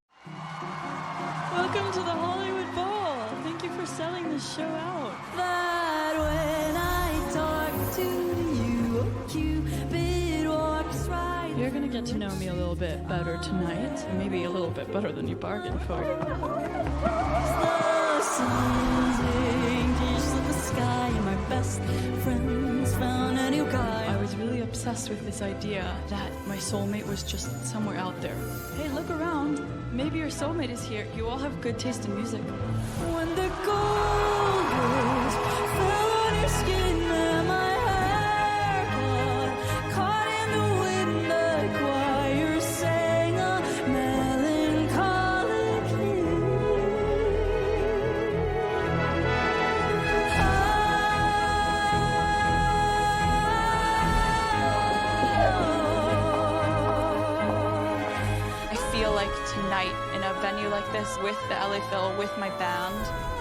Welcome to the Hollywood Bowl. Thank you for selling this show out. That when I talk to you, Cupid walks right. You're gonna get to know me a little bit better tonight. Maybe a little bit better than you bargained for. The sun's engaged in the sky, and my best friends found a new guy. I was really obsessed with this idea that my soulmate was just somewhere out there. Hey, look around. Maybe your soulmate is here. You all have good taste in music. When the gold goes fell on your skin and my hair caught in the wind, the choir sang a melancholic hymn. I feel like tonight in a venue like this with the LA Phil, with my band,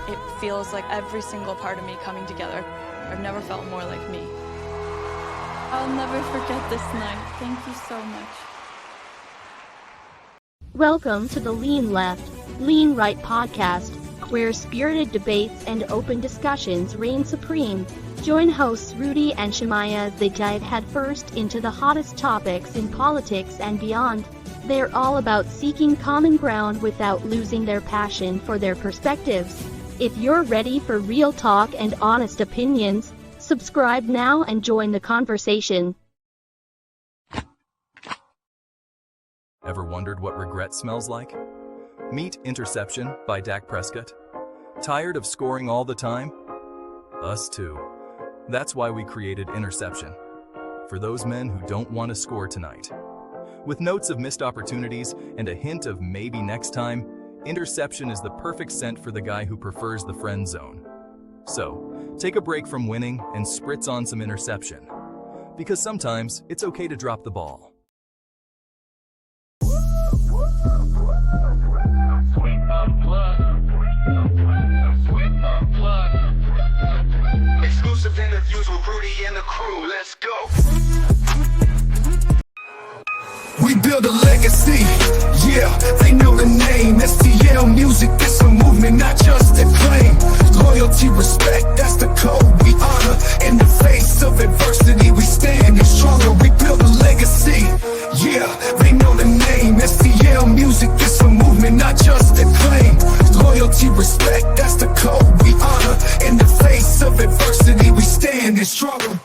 it feels like every single part of me coming together. I've never felt more like me. I'll never forget this night. Thank you so much. Welcome to the Lean Left, Lean Right podcast, where spirited debates and open discussions reign supreme. Join hosts Rudy and Shemaya as they dive headfirst into the hottest topics in politics and beyond. They're all about seeking common ground without losing their passion for their perspectives. If you're ready for real talk and honest opinions, subscribe now and join the conversation. Ever wondered what regret smells like? Meet Interception by Dak Prescott. Tired of scoring all the time? Us too. That's why we created Interception. For those men who don't want to score tonight. With notes of missed opportunities and a hint of maybe next time, Interception is the perfect scent for the guy who prefers the friend zone. So, take a break from winning and spritz on some Interception. Because sometimes it's okay to drop the ball. Exclusive interviews with Rudy and the crew. Let's go. We build a legacy, yeah, they know the name. STL music, it's a movement, not just a claim. Loyalty, respect, that's the code we honor. In the face of adversity, we stand and stronger. We build a legacy, yeah, they know the name. STL music, it's a movement, not just a claim. Loyalty, respect, that's the code we honor. In the face of adversity, we stand and stronger.